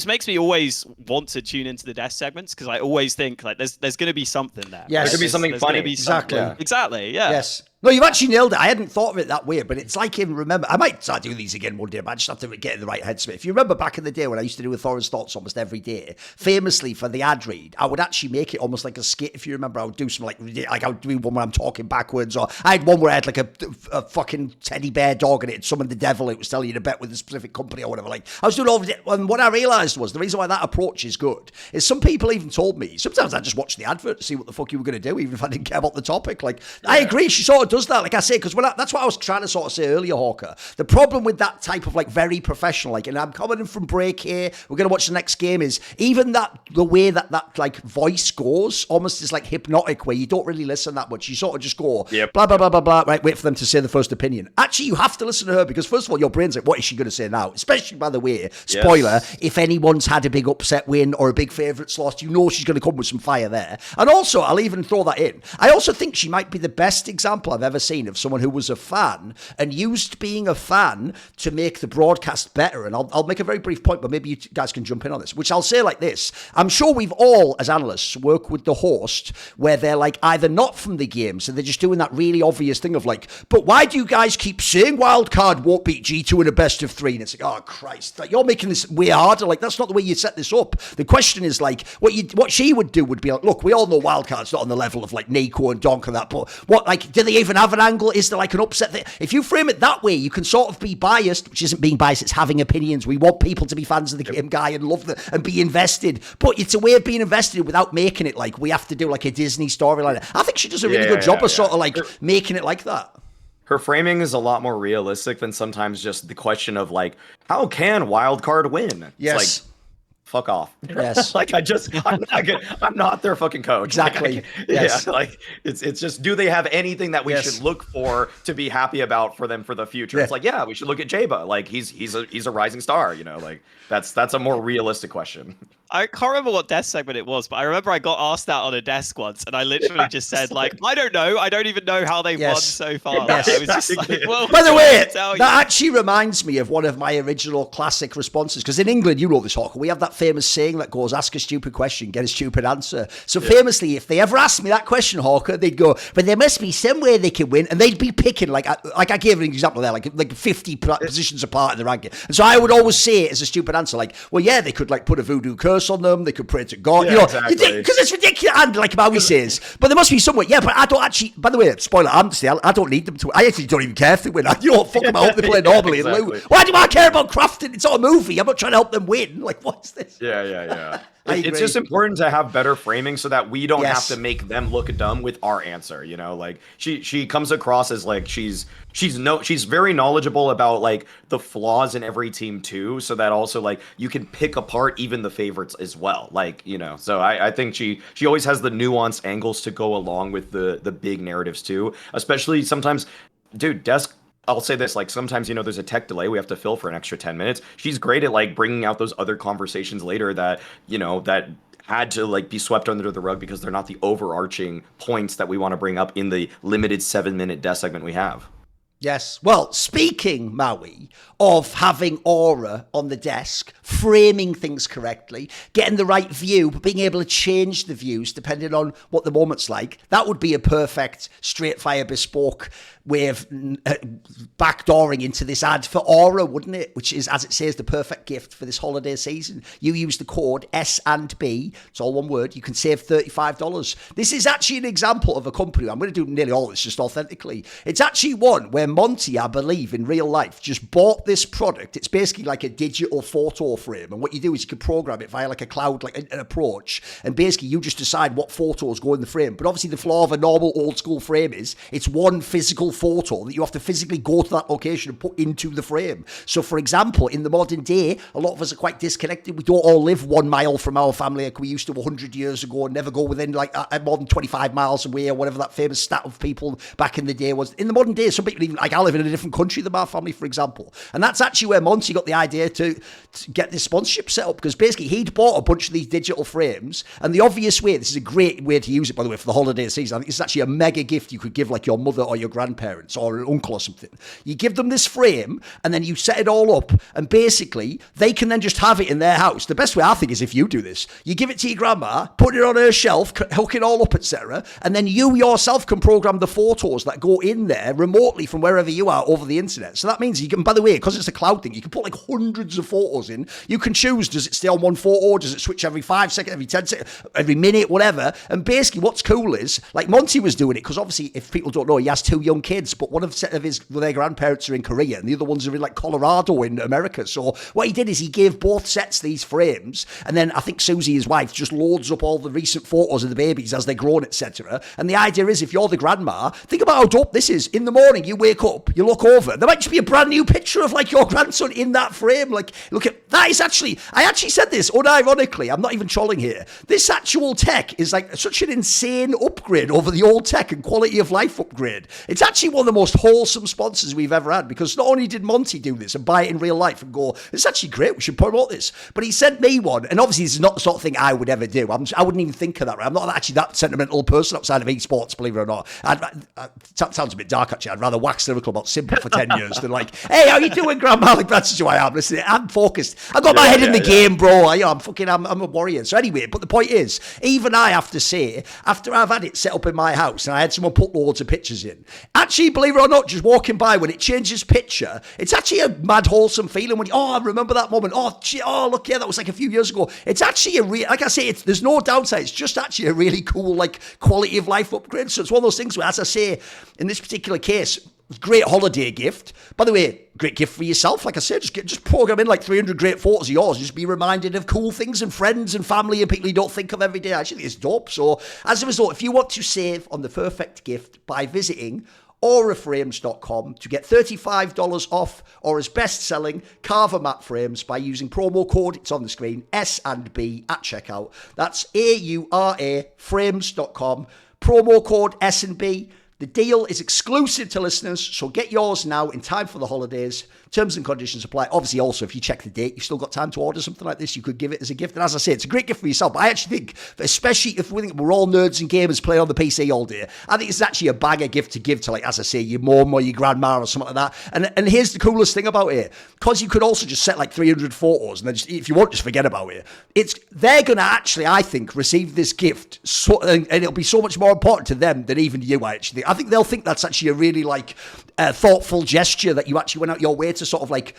makes me always want to tune into the desk segments, because I always think like there's going to be something there. Yes, there could be something funny. Exactly. Yeah. Yes. No, you've actually nailed it. I hadn't thought of it that way, but it's like him. Remember, I might start doing these again one day, but I just have to get in the right headspace. If you remember back in the day when I used to do a Thorin's Thoughts almost every day, famously for the ad read, I would actually make it almost like a skit. If you remember, I would do some like I would do one where I'm talking backwards, or I had one where I had like a fucking teddy bear dog and it summoned the devil. It was telling you to bet with a specific company or whatever. Like I was doing all of it, and what I realised was the reason why that approach is good is some people even told me sometimes I just watch the advert to see what the fuck you were going to do, even if I didn't care about the topic. Like I agree, she sort of does that. Like I say, because that's what I was trying to sort of say earlier, Hawka. The problem with that type of like very professional, like, and I'm coming in from break here, we're going to watch the next game, is even the way that like voice goes almost is like hypnotic, where you don't really listen that much. You sort of just go, blah, blah, blah, blah, blah, right, wait for them to say the first opinion. Actually, you have to listen to her, because first of all, your brain's like, what is she going to say now? Especially, by the way, spoiler, if anyone's had a big upset win or a big favourites lost, you know she's going to come with some fire there. And also, I'll even throw that in, I also think she might be the best example I've ever seen of someone who was a fan and used being a fan to make the broadcast better. And I'll make a very brief point, but maybe you guys can jump in on this, which I'll say like this. I'm sure we've all, as analysts, work with the host where they're like either not from the game, so they're just doing that really obvious thing of like, but why do you guys keep saying Wildcard won't beat G2 in a best of 3? And it's like, oh Christ, like, you're making this way harder. Like, that's not the way you set this up. The question is like, what she would do would be like, look, we all know Wildcard's not on the level of like Nico and Donk and that, but what, like, do they even have an angle? Is there like an upset thing? If you frame it that way, you can sort of be biased, which isn't being biased, it's having opinions. We want people to be fans of the game guy and love and be invested, but it's a way of being invested without making it like we have to do like a Disney storyline. I think she does a really good job of sort of like making it like that. Her framing is a lot more realistic than sometimes just the question of like, how can Wildcard win? Yes. It's like, fuck off. Yes. Like I'm not their fucking coach. Exactly. Like, Yes. Yeah. Like it's just, do they have anything that we Yes. should look for to be happy about for them for the future? Yeah. It's like, yeah, we should look at Jaba. Like he's a rising star. You know, like that's a more realistic question. I can't remember what desk segment it was, but I remember I got asked that on a desk once, and I literally just said, like, I don't know. I don't even know how they've won so far. Yes. I was just like, well, by the way, that actually reminds me of one of my original classic responses, because in England, you know this, Hawka, we have that famous saying that goes, ask a stupid question, get a stupid answer. So famously, if they ever asked me that question, Hawka, they'd go, but there must be some way they can win, and they'd be picking, like I gave an example there, like 50 positions apart in the ranking. And so I would always say it as a stupid answer, like, well, yeah, they could like put a voodoo curse on them, they could pray to God, you know, exactly. because it's ridiculous, and like Maui says, but there must be some way. Yeah, but I don't actually, by the way, spoiler, honestly, I don't need them to, I actually don't even care if they win. You know, fuck them, I hope they play normally and lose. Why do I care about crafting? It's not a movie, I'm not trying to help them win. Like, what's this? Yeah. I It's agree. just important to have better framing so that we don't Yes. have to make them look dumb with our answer. You know, like she comes across as like she's very knowledgeable about like the flaws in every team too, so that also like you can pick apart even the favorites as well. Like, you know, so I think she always has the nuanced angles to go along with the big narratives too. Especially sometimes, dude, Desk. I'll say this, like sometimes, you know, there's a tech delay we have to fill for an extra 10 minutes. She's great at like bringing out those other conversations later that, you know, that had to like be swept under the rug because they're not the overarching points that we want to bring up in the limited 7-minute desk segment we have. Yes. Well, speaking, Maui, of having aura on the desk, framing things correctly, getting the right view, but being able to change the views depending on what the moment's like, that would be a perfect straight fire bespoke way of backdooring into this ad for aura, wouldn't it? Which is, as it says, the perfect gift for this holiday season. You use the code S&B, it's all one word, you can save $35. This is actually an example of a company, I'm going to do nearly all this just authentically. It's actually one where Monty, I believe, in real life, just bought this product. It's basically like a digital photo frame. And what you do is you can program it via like a cloud, like an approach. And basically you just decide what photos go in the frame. But obviously the flaw of a normal old school frame is it's one physical photo that you have to physically go to that location and put into the frame. So for example, in the modern day, a lot of us are quite disconnected. We don't all live 1 mile from our family like we used to 100 years ago and never go within like more than 25 miles away or whatever that famous stat of people back in the day was. In the modern day, some people even, like I live in a different country than my family, for example. And that's actually where Monty got the idea to get this sponsorship set up, because basically he'd bought a bunch of these digital frames, and the obvious way, this is a great way to use it, by the way, for the holiday season. I think it's actually a mega gift you could give like your mother or your grandparents or an uncle or something. You give them this frame and then you set it all up, and basically they can then just have it in their house. The best way I think is if you do this, you give it to your grandma, put it on her shelf, hook it all up, etc., and then you yourself can program the photos that go in there remotely from wherever you are over the internet. So that means you can, by the way, because it's a cloud thing, you can put like hundreds of photos in. You can choose, does it stay on one photo? Does it switch every 5 seconds, every 10 seconds, every minute, whatever? And basically what's cool is, like Monty was doing it, because obviously if people don't know, he has 2 young kids, but one of their grandparents are in Korea and the other ones are in like Colorado in America. So what he did is he gave both sets these frames, and then I think Susie, his wife, just loads up all the recent photos of the babies as they're grown, etc. And the idea is, if you're the grandma, think about how dope this is. In the morning, you wake up, you look over, there might just be a brand new picture of like your grandson in that frame. Like, look at that. Is actually, I actually said this unironically, I'm not even trolling here. This actual tech is like such an insane upgrade over the old tech and quality of life upgrade. It's actually one of the most wholesome sponsors we've ever had, because not only did Monty do this and buy it in real life and go, it's actually great, we should promote this, but he sent me one. And obviously this is not the sort of thing I would ever do. I wouldn't even think of that. Right? I'm not actually that sentimental person outside of esports, believe it or not. That sounds a bit dark actually. I'd rather wax lyrical about Simple for 10 years than like, hey, how you doing, grandma? Like, that's just who I am. Listen, I'm focused. I've got my head in the game, bro. I'm a warrior. So anyway, but the point is, even I have to say, after I've had it set up in my house and I had someone put loads of pictures in, actually, believe it or not, just walking by, when it changes picture, it's actually a mad wholesome feeling when you, I remember that moment. Look, yeah, that was like a few years ago. It's actually like I say, there's no downside. It's just actually a really cool, like, quality of life upgrade. So it's one of those things where, as I say, in this particular case, great holiday gift. By the way, great gift for yourself. Like I said, just program in like 300 great photos of yours. Just be reminded of cool things and friends and family and people you don't think of every day. Actually, it's dope. So as a result, if you want to save on the perfect gift by visiting auraframes.com to get $35 off Aura's best-selling Carver mat frames by using promo code, it's on the screen, S&B at checkout. That's AURA frames.com, promo code S&B. The deal is exclusive to listeners, so get yours now in time for the holidays. Terms and conditions apply. Obviously, also, if you check the date, you've still got time to order something like this. You could give it as a gift. And as I say, it's a great gift for yourself. But I actually think, especially if we think we're all nerds and gamers playing on the PC all day, I think it's actually a banger gift to give to, like, as I say, your mum or your grandma or something like that. And here's the coolest thing about it. Because you could also just set like 300 photos and then just, if you want, just forget about it. They're going to actually, I think, receive this gift and it'll be so much more important to them than even you, I actually think. I think they'll think that's actually a really, like, thoughtful gesture that you actually went out your way to sort of, like,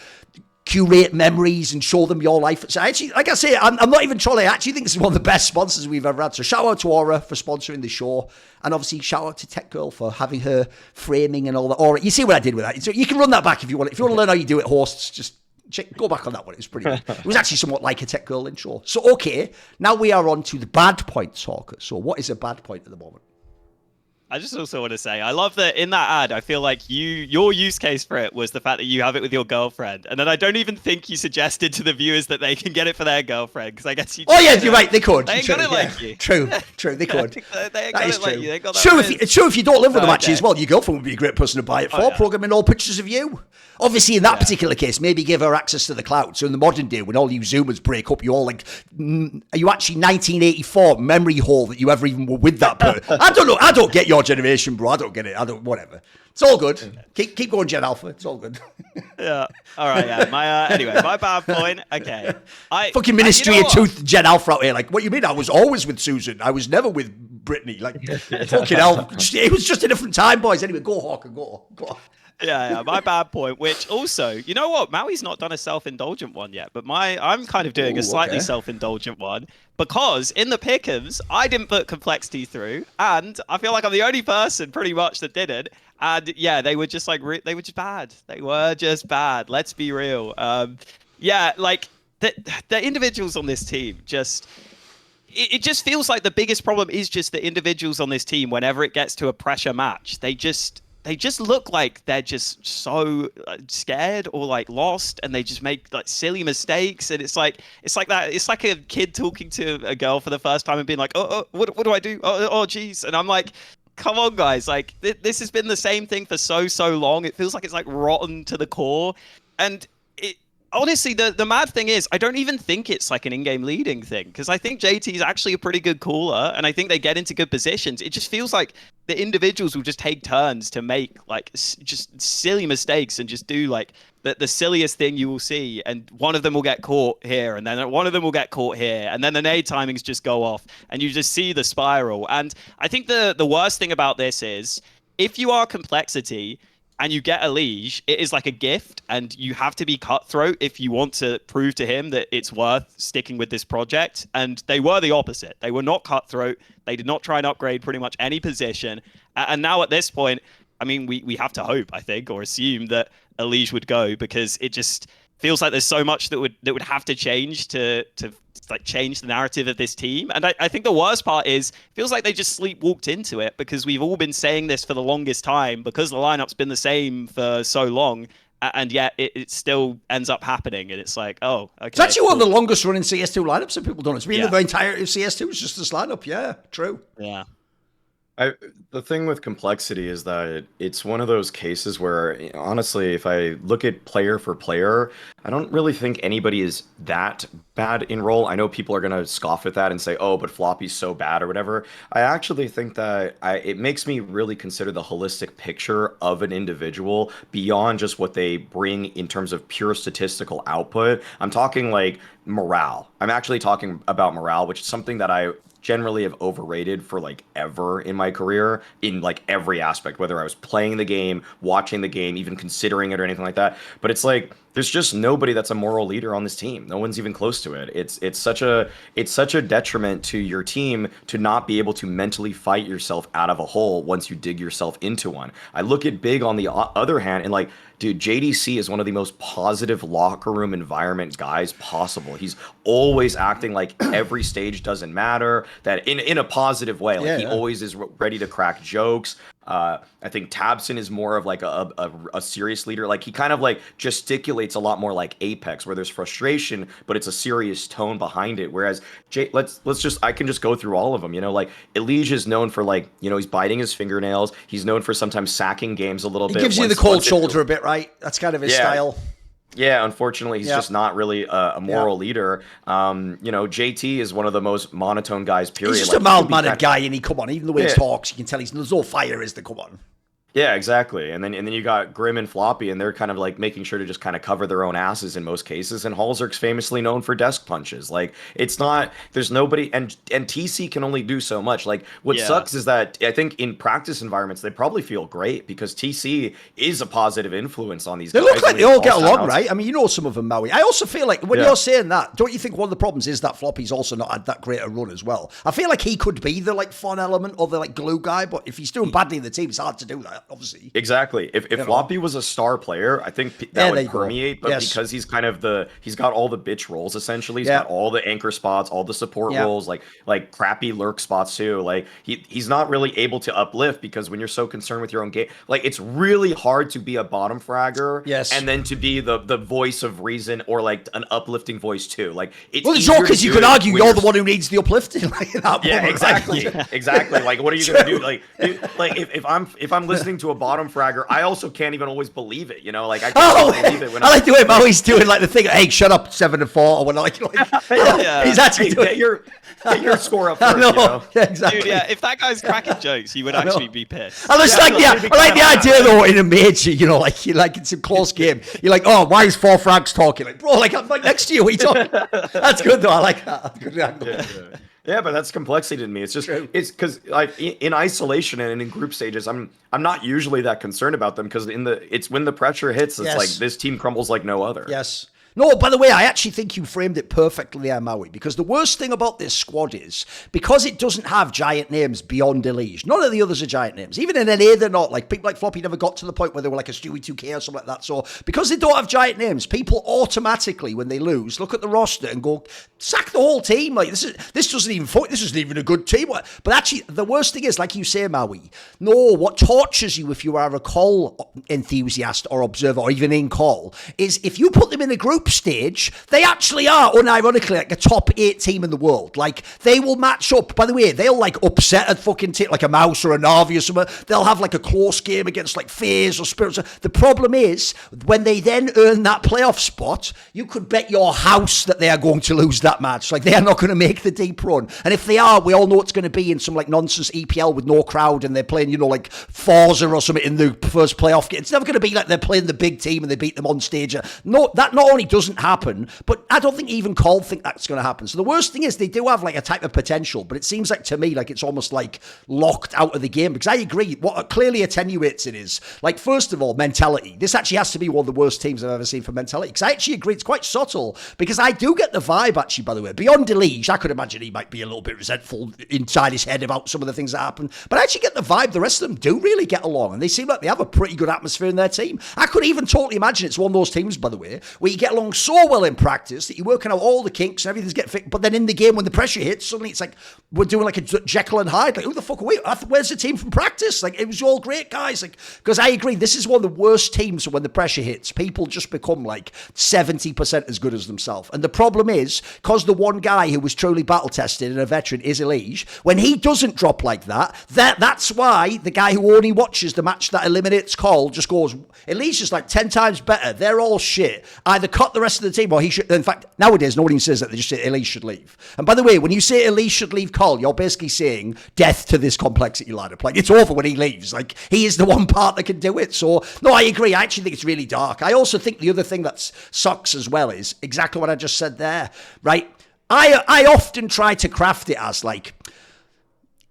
curate memories and show them your life. So actually, like I say, I'm not even trolling. I actually think this is one of the best sponsors we've ever had. So shout out to Aura for sponsoring the show. And obviously shout out to Tech Girl for having her framing and all that. Aura, you see what I did with that. So you can run that back if you want. If you want to learn how you do it, hosts, just go back on that one. It was pretty good. It was actually somewhat like a Tech Girl intro. So, okay, now we are on to the bad points, Hawka. So what is a bad point at the moment? I just also want to say, I love that in that ad, I feel like your use case for it was the fact that you have it with your girlfriend. And then I don't even think you suggested to the viewers that they can get it for their girlfriend, because I guess you... Oh, yeah, you're right, they could. They ain't got it like you. True, they could. They ain't got it like you. They got that it's true if you don't live with them, actually, as well. Your girlfriend would be a great person to buy it for, programming all pictures of you. Obviously, in that particular case, maybe give her access to the cloud. So in the modern day, when all you Zoomers break up, you all like, are you actually 1984 memory hole that you ever even were with that person? I don't know. I don't get your generation, bro. I don't get it. Whatever. It's all good. Keep going, Gen Alpha. It's all good. Yeah. All right. Yeah. Anyway, my bad point. Okay. Fucking Ministry of Truth, Gen Alpha out here. Like, what you mean? I was always with Susan. I was never with Brittany. Like, fucking hell. It was just a different time, boys. Anyway, go Hawka. Go on. Yeah, my bad point. Which also, you know what? Maui's not done a self-indulgent one yet, but I'm kind of doing a slightly self-indulgent one because in the pick'ems, I didn't put complexity through, and I feel like I'm the only person pretty much that didn't. And yeah, they were just like they were just bad. They were just bad. Let's be real. Yeah, like the individuals on this team just. It just feels like the biggest problem is just the individuals on this team. Whenever it gets to a pressure match, they just look like they're just so scared or like lost, and they just make like silly mistakes. And it's like a kid talking to a girl for the first time and being like, oh what do I do? Oh geez. And I'm like, come on guys, like this has been the same thing for so long. It feels like it's like rotten to the core. And honestly, the mad thing is, I don't even think it's like an in-game leading thing, because I think JT is actually a pretty good caller, and I think they get into good positions. It just feels like the individuals will just take turns to make like just silly mistakes and just do like the silliest thing you will see, and one of them will get caught here, and then one of them will get caught here, and then the nade timings just go off, and you just see the spiral. And I think the worst thing about this is, if you are Complexity and you get a liege, it is like a gift, and you have to be cutthroat if you want to prove to him that it's worth sticking with this project. And they were the opposite. They were not cutthroat. They did not try and upgrade pretty much any position. And now at this point, I mean, we have to hope, I think, or assume that a liege would go, because it just feels like there's so much that would have to change to like change the narrative of this team. And I think the worst part is, it feels like they just sleepwalked into it, because we've all been saying this for the longest time, because the lineup's been the same for so long, and yet it still ends up happening. And it's like, oh, okay. It's actually one of the longest running CS2 lineups that people don't know. It's been the entirety of CS2 is just this lineup. Yeah, true. Yeah. The thing with Complexity is that it's one of those cases where, honestly, if I look at player for player, I don't really think anybody is that bad in role. I know people are going to scoff at that and say, oh, but Floppy's so bad or whatever. I actually think that it makes me really consider the holistic picture of an individual beyond just what they bring in terms of pure statistical output. I'm talking like morale. I'm actually talking about morale, which is something that I generally have overrated for like ever in my career, in like every aspect, whether I was playing the game, watching the game, even considering it or anything like that. But it's like, there's just nobody that's a moral leader on this team. No one's even close to it. It's such a detriment to your team to not be able to mentally fight yourself out of a hole once you dig yourself into one. I look at Big on the other hand, and like, dude, JDC is one of the most positive locker room environment guys possible. He's always acting like every stage doesn't matter, that in a positive way. Like he always is ready to crack jokes. I think Tabson is more of like a serious leader. Like he kind of like gesticulates a lot more like Apex, where there's frustration, but it's a serious tone behind it. Whereas I can just go through all of them. You know, like Elige is known for like, you know, he's biting his fingernails. He's known for sometimes sacking games a little bit. He gives you the cold shoulder a bit, right? That's kind of his style. Yeah, unfortunately, he's just not really a moral leader. You know, JT is one of the most monotone guys, period. He's just a mild-mannered guy, and come on, even the way he talks, you can tell there's no fire, is there? Come on. Yeah, exactly. And then you got Grim and Floppy, and they're kind of like making sure to just kind of cover their own asses in most cases. And Halzerk's famously known for desk punches. Like it's not, there's nobody, and TC can only do so much. Like what sucks is that I think in practice environments they probably feel great because TC is a positive influence on these guys. They look like they all get along, right? I mean, you know some of them, Maui. I also feel like when you're saying that, don't you think one of the problems is that Floppy's also not had that great a run as well? I feel like he could be the like fun element or the like glue guy, but if he's doing badly in the team, it's hard to do that. Obviously. Exactly. If Floppy was a star player, I think that would permeate. But because he's kind of he's got all the bitch roles essentially. He's got all the anchor spots, all the support roles, like crappy lurk spots too. Like he's not really able to uplift because when you're so concerned with your own game, like it's really hard to be a bottom fragger. And then to be the voice of reason or like an uplifting voice too. Like it's because you could argue you're the one who needs the uplifting. Like in that moment, exactly. Exactly. Like what are you gonna do? Like if I'm listening to a bottom fragger, I also can't even always believe it, you know, like I can't believe it when I like the way Maui's doing like the thing, hey, shut up 7-4 or when like he's actually doing get your score up first, you know? Yeah, exactly. Dude, if that guy's cracking jokes, he would actually be pissed. I like the idea though in a major, you know, like it's a close game. You're like, oh, why is 4 frags talking? Like, bro, like I'm like next to you, what are you talking? That's good though. I like that. That's good. Yeah, but that's complexity to me. It's just it's because like in isolation and in group stages, I'm not usually that concerned about them because it's when the pressure hits, it's like this team crumbles like no other. Yes. No, by the way, I actually think you framed it perfectly there, Maui, because the worst thing about this squad is, because it doesn't have giant names beyond Elige, none of the others are giant names. Even in NA, they're not. Like, people like Floppy never got to the point where they were like a Stewie 2K or something like that. So, because they don't have giant names, people automatically, when they lose, look at the roster and go, sack the whole team. Like, this isn't even a good team. But actually, the worst thing is, like you say, Maui, no, what tortures you if you are a call enthusiast or observer or even in call is if you put them in a group stage, they actually are unironically like a top 8 team in the world. Like they will match up. By the way, they'll like upset a fucking team like a Mouse or a Navi or something. They'll have like a close game against like FaZe or Spirits. The problem is when they then earn that playoff spot, you could bet your house that they are going to lose that match. Like they are not going to make the deep run. And if they are, we all know it's going to be in some like nonsense EPL with no crowd and they're playing, you know, like Forza or something in the first playoff game. It's never going to be like they're playing the big team and they beat them on stage. No, that not only doesn't happen, but I don't think even Cole think that's going to happen. So the worst thing is they do have like a type of potential, but it seems like to me like it's almost like locked out of the game because I agree. What clearly attenuates it is like, first of all, mentality. This actually has to be one of the worst teams I've ever seen for mentality because I actually agree it's quite subtle because I do get the vibe actually, by the way, beyond Elige, I could imagine he might be a little bit resentful inside his head about some of the things that happen, but I actually get the vibe the rest of them do really get along and they seem like they have a pretty good atmosphere in their team. I could even totally imagine it's one of those teams, by the way, where you get along so well in practice that you're working out all the kinks and everything's getting fixed, but then in the game when the pressure hits, suddenly it's like we're doing like a Jekyll and Hyde. Like, who the fuck are we? Where's the team from practice? Like, it was all great, guys. Like, because I agree, this is one of the worst teams when the pressure hits. People just become like 70% as good as themselves. And the problem is, because the one guy who was truly battle tested and a veteran is Elige, when he doesn't drop like that's why the guy who only watches the match that eliminates Cole just goes, Elige is like 10 times better. They're all shit. Either cut the rest of the team or he should. In fact, nowadays, nobody even says that. They just say Elige should leave. And by the way, when you say Elige should leave Cole, you're basically saying death to this complexity lineup. Like, it's over when he leaves. Like, he is the one part that can do it. So, no, I agree. I actually think it's really dark. I also think the other thing that sucks as well is exactly what I just said there, right? I often try to craft it as like,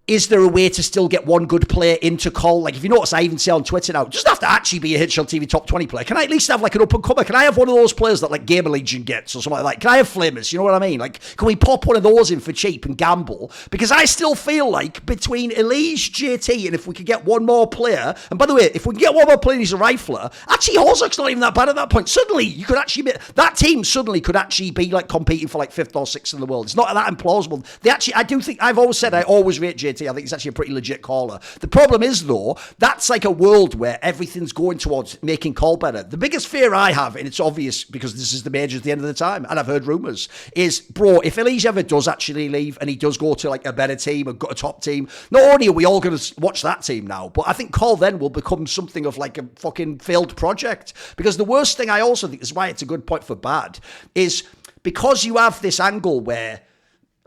is there a way to still get one good player into Cole? Like, if you notice, I even say on Twitter now, doesn't have to actually be a HL TV top 20 player. Can I at least have like an up and comer? Can I have one of those players that like Gamer Legion gets or something like that? Can I have Flamers? You know what I mean? Like, can we pop one of those in for cheap and gamble? Because I still feel like between Elige, JT, and if we could get one more player, and by the way, if we can get one more player and he's a rifler, actually Hawkins not even that bad at that point. Suddenly, you could actually that team suddenly could actually be like competing for like 5th or 6th in the world. It's not that implausible. They actually, I do think, I've always said I always rate JT. JT. I think he's actually a pretty legit caller. The problem is, though, that's like a world where everything's going towards making call better. The biggest fear I have, and it's obvious because this is the majors at the end of the time, and I've heard rumours, is, bro, if Elige ever does actually leave and he does go to like a better team, a top team, not only are we all going to watch that team now, but I think call then will become something of like a fucking failed project. Because the worst thing I also think is why it's a good point for bad is because you have this angle where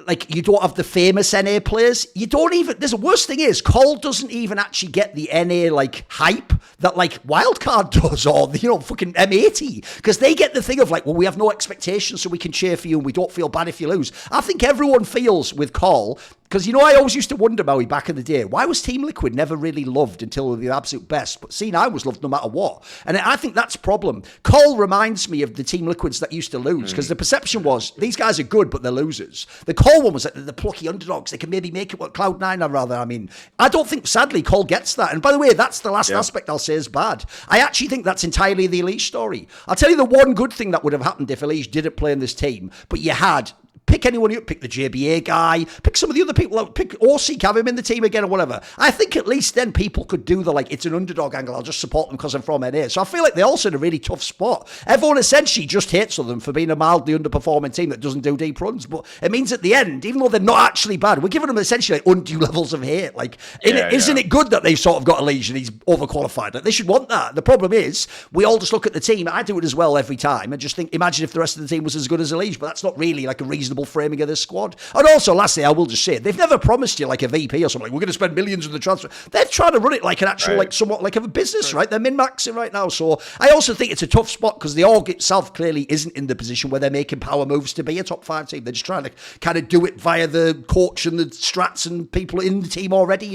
like you don't have the famous NA players. You don't even. There's the worst thing is Cole doesn't even actually get the NA like hype that like Wildcard does or fucking M80 because they get the thing of like, well, we have no expectations, so we can cheer for you and we don't feel bad if you lose. I think everyone feels with Cole. Because, I always used to wonder, Maui, back in the day, why was Team Liquid never really loved until the absolute best? But C9 was loved no matter what. And I think that's a problem. Cole reminds me of the Team Liquids that used to lose, because the perception was, these guys are good, but they're losers. The Cole one was like, the plucky underdogs. They can maybe make it what Cloud9 are rather. I mean, I don't think, sadly, Cole gets that. And by the way, that's the last aspect I'll say is bad. I actually think that's entirely the Elige story. I'll tell you the one good thing that would have happened if Elige didn't play in this team, but you had... Pick anyone you pick the JBA guy, pick some of the other people, pick Orseek, have him in the team again or whatever. I think at least then people could do the it's an underdog angle, I'll just support them because I'm from NA. So I feel like they're also in a really tough spot. Everyone essentially just hates them for being a mildly underperforming team that doesn't do deep runs. But it means at the end, even though they're not actually bad, we're giving them essentially undue levels of hate. Isn't it good that they've sort of got a Elige and he's overqualified? Like, they should want that. The problem is, we all just look at the team. I do it as well every time and just think, imagine if the rest of the team was as good as Elige, but that's not really like a reasonable framing of this squad. And also, lastly, I will just say, they've never promised you like a VP or something. Like, we're going to spend millions on the transfer. They're trying to run it like an actual, somewhat like a business, right? They're min-maxing right now. So I also think it's a tough spot because the org itself clearly isn't in the position where they're making power moves to be a top 5 team. They're just trying to kind of do it via the coach and the strats and people in the team already.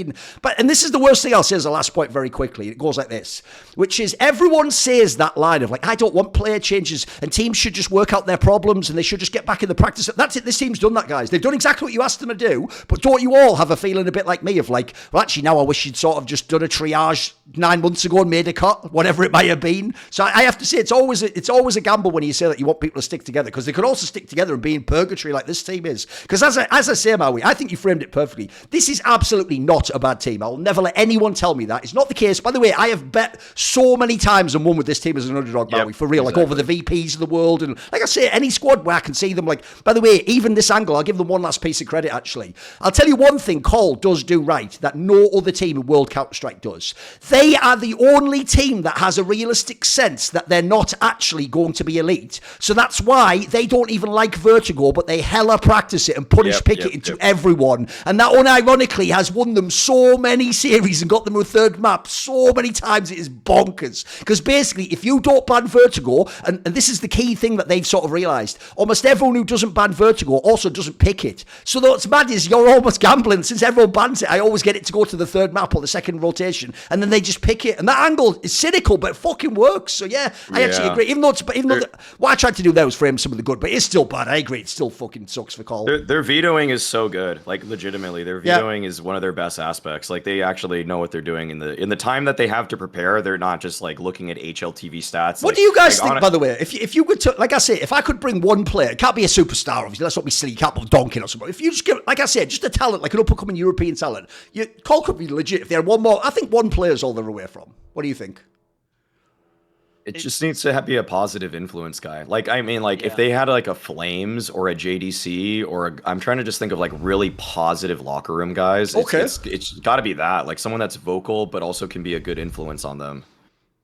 And this is the worst thing I'll say as a last point very quickly. It goes like this, which is everyone says that line of like, I don't want player changes and teams should just work out their problems and they should just get back in the practice. That's it. This team's done that, guys. They've done exactly what you asked them to do, but don't you all have a feeling a bit like me of like, well, actually, now I wish you'd sort of just done a triage 9 months ago and made a cut, whatever it might have been. So I have to say, it's always a gamble when you say that you want people to stick together, because they could also stick together and be in purgatory like this team is. Because as I say, Maui, I think you framed it perfectly. This is absolutely not a bad team. I'll never let anyone tell me that. It's not the case. By the way, I have bet so many times and won with this team as an underdog, Maui, for real, exactly. Like over the VPs of the world. And like I say, any squad where I can see them, like, by the way, even this angle, I'll give them one last piece of credit, actually. I'll tell you one thing Cole does do right that no other team in World Counter-Strike does. They are the only team that has a realistic sense that they're not actually going to be elite. So that's why they don't even like Vertigo, but they hella practice it and punish Pickett into everyone. And that unironically has won them so many series and got them a third map so many times. It is bonkers. Because basically, if you don't ban Vertigo, and this is the key thing that they've sort of realised, almost everyone who doesn't ban Vertigo also doesn't pick it. So what's mad is you're almost gambling. Since everyone bans it, I always get it to go to the third map or the second rotation, and then they just pick it. And that angle is cynical, but it fucking works. So I actually agree. Even though what I tried to do there was frame some of the good, but it's still bad. I agree. It still fucking sucks for Cole. Their vetoing is so good. Like, legitimately, their vetoing is one of their best aspects. Like, they actually know what they're doing in the time that they have to prepare. They're not just like looking at HLTV stats. What do you guys think, by the way? If you could, like I say, if I could bring one player, it can't be a superstar, obviously. Let's not be silly. You can't put Duncan or something. If you just give, like I said, just a talent, like an up-and-coming European talent, Cole could be legit if they had one more. I think one player is all they're away from. What do you think? It just needs to be a positive influence guy. Like, I mean, like, if they had like a Flames or a JDC or I'm trying to just think of like really positive locker room guys. It's got to be that. Like, someone that's vocal but also can be a good influence on them.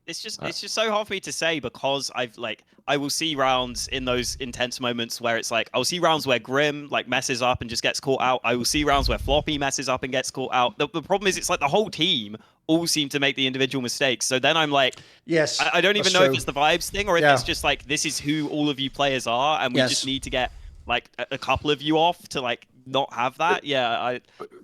It's just so hard for me to say, because I will see rounds in those intense moments where it's like, I'll see rounds where Grim like messes up and just gets caught out. I will see rounds where Floppy messes up and gets caught out. The problem is, it's like the whole team all seem to make the individual mistakes. So then I'm like, yes, I don't even know if it's the vibes thing or if it's just like, this is who all of you players are, and we just need to get like a couple of you off to like not have that.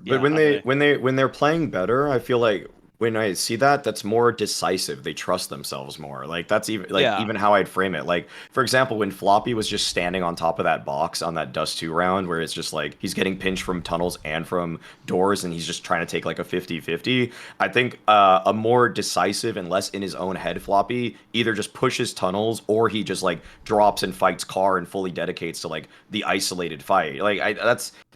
But when they're playing better, I feel like, when I see that, that's more decisive. They trust themselves more. Like, that's even even how I'd frame it. Like, for example, when Floppy was just standing on top of that box on that Dust 2 round, where it's just like he's getting pinched from tunnels and from doors, and he's just trying to take like a 50-50. I think a more decisive and less in his own head Floppy either just pushes tunnels, or he just like drops and fights Car and fully dedicates to like the isolated fight. Like,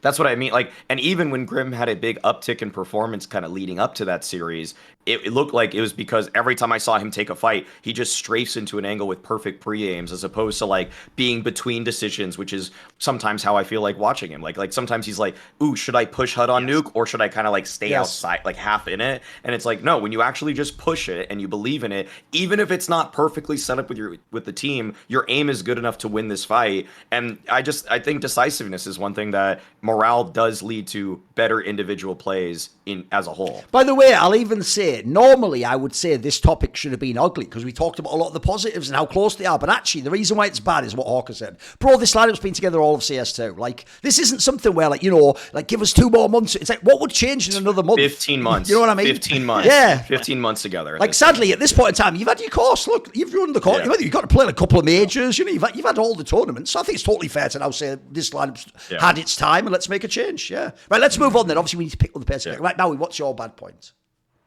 That's what I mean. Like, and even when Grimm had a big uptick in performance kind of leading up to that series, it looked like it was because every time I saw him take a fight, he just strafes into an angle with perfect pre-aims, as opposed to like being between decisions, which is sometimes how I feel like watching him. Like sometimes he's like, ooh, should I push HUD on nuke, or should I kind of like stay outside, like half in it? And it's like, no, when you actually just push it and you believe in it, even if it's not perfectly set up with the team, your aim is good enough to win this fight. And I think decisiveness is one thing that morale does lead to better individual plays in as a whole. By the way, I'll even say, normally I would say this topic should have been ugly because we talked about a lot of the positives and how close they are. But actually, the reason why it's bad is what Hawka said. Bro, this lineup's been together all of CS2. Like, this isn't something where, like, you know, like, give us 2 more months. It's like, what would change in another month? 15 months. You know what I mean? 15 months. Yeah. 15 months together. Like, sadly, at this point in time, you've had your course. Look, you've run the course. Yeah. You've got to play a couple of majors. You know, you've had all the tournaments. So I think it's totally fair to now say this lineup's had its time and let's make a change. Yeah. Right, let's move on then. Obviously, we need to pick up the pace. Right, Maui, what's your bad point?